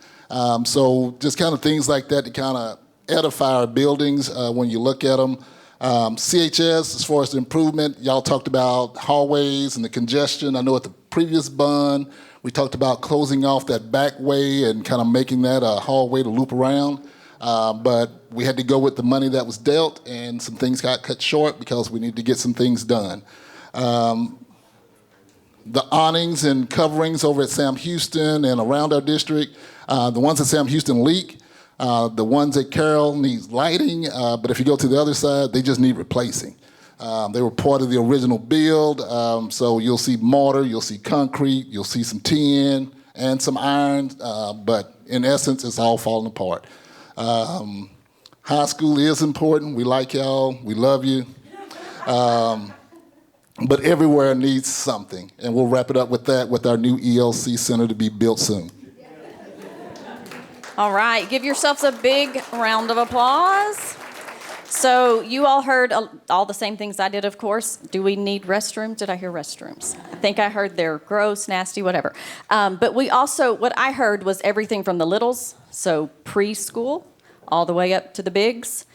So just kind of things like that to kind of edify our buildings when you look at them. CHS, as far as the improvement, y'all talked about hallways and the congestion. I know at the previous bond, we talked about closing off that back way and kind of making that a hallway to loop around. But we had to go with the money that was dealt, and some things got cut short because we need to get some things done. The awnings and coverings over at Sam Houston and around our district, the ones at Sam Houston leak. The ones at Carroll needs lighting, but if you go to the other side, they just need replacing. They were part of the original build, so you'll see mortar, you'll see concrete, you'll see some tin and some iron, but in essence, it's all falling apart. High school is important. We like y'all. We love you. But everywhere needs something, and we'll wrap it up with that, with our new ELC center to be built soon. All right, give yourselves a big round of applause. So you all heard all the same things I did, of course. Do we need restrooms? Did I hear restrooms? I think I heard they're gross, nasty, whatever. But we also, what I heard was everything from the littles, so preschool, all the way up to the bigs,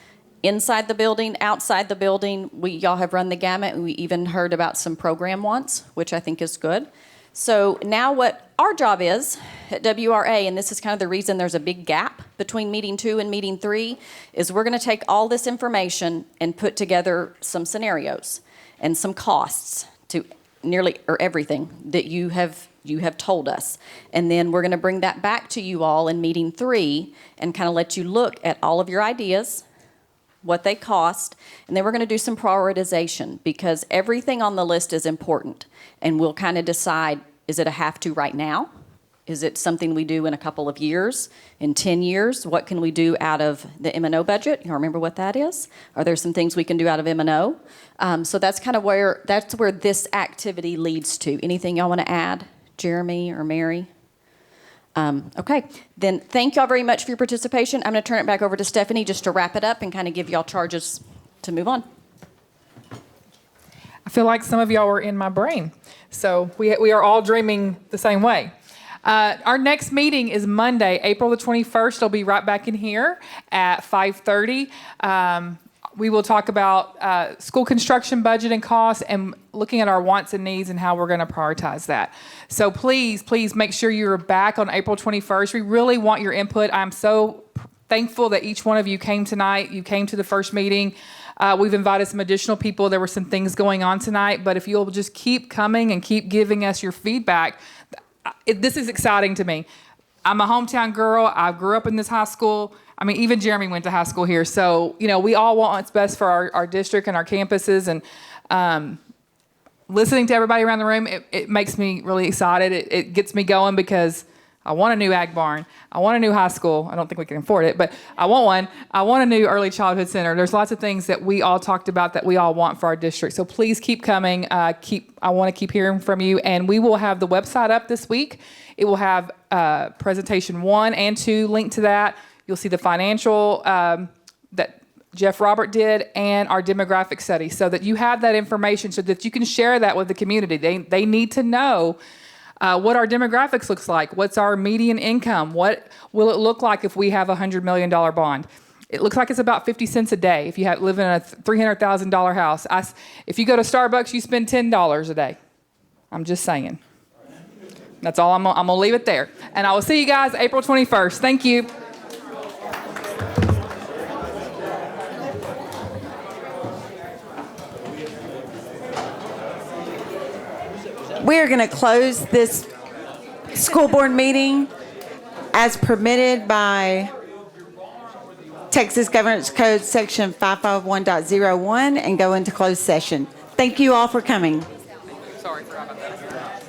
inside the building, outside the building. Y'all have run the gamut. We even heard about some program wants, which I think is good. So now what our job is at WRA, and this is kind of the reason there's a big gap between meeting 2 and meeting 3, is we're going to take all this information and put together some scenarios and some costs to nearly or everything that you have told us. And then we're going to bring that back to you all in meeting 3 and kind of let you look at all of your ideas, what they cost, and then we're going to do some prioritization because everything on the list is important, and we'll kind of decide, is it a have to right now? Is it something we do in a couple of years, in 10 years? What can we do out of the M&O budget? You remember what that is? Are there some things we can do out of M&O? So that's kind of where this activity leads to. Anything y'all want to add, Jeremy or Mary? Okay, then thank y'all very much for your participation. I'm going to turn it back over to Stephanie just to wrap it up and kind of give y'all charges to move on. I feel like some of y'all were in my brain. So we are all dreaming the same way. Our next meeting is Monday, April the 21st. It'll be right back in here at 5:30. We will talk about school construction budget and costs and looking at our wants and needs and how we're going to prioritize that. So please make sure you're back on April 21st. We really want your input. I'm so thankful that each one of you came tonight. You came to the first meeting. We've invited some additional people. There were some things going on tonight, but if you'll just keep coming and keep giving us your feedback, this is exciting to me. I'm a hometown girl. I grew up in this high school. I mean, even Jeremy went to high school here. So, we all want what's best for our district and our campuses. And listening to everybody around the room, it makes me really excited. It gets me going because I want a new ag barn. I want a new high school. I don't think we can afford it, but I want one. I want a new early childhood center. There's lots of things that we all talked about that we all want for our district. So please keep coming. I want to keep hearing from you. And we will have the website up this week. It will have presentation 1 and 2 linked to that. You'll see the financial that Jeff Robert did and our demographic study so that you have that information so that you can share that with the community. They need to know what our demographics looks like. What's our median income? What will it look like if we have a $100 million bond? It looks like it's about 50 cents a day if you live in a $300,000 house. If you go to Starbucks, you spend $10 a day. I'm just saying. That's all. I'm going to leave it there. And I will see you guys April 21st. Thank you. We are going to close this school board meeting as permitted by Texas Governance Code Section 551.01 and go into closed session. Thank you all for coming. Sorry for about that.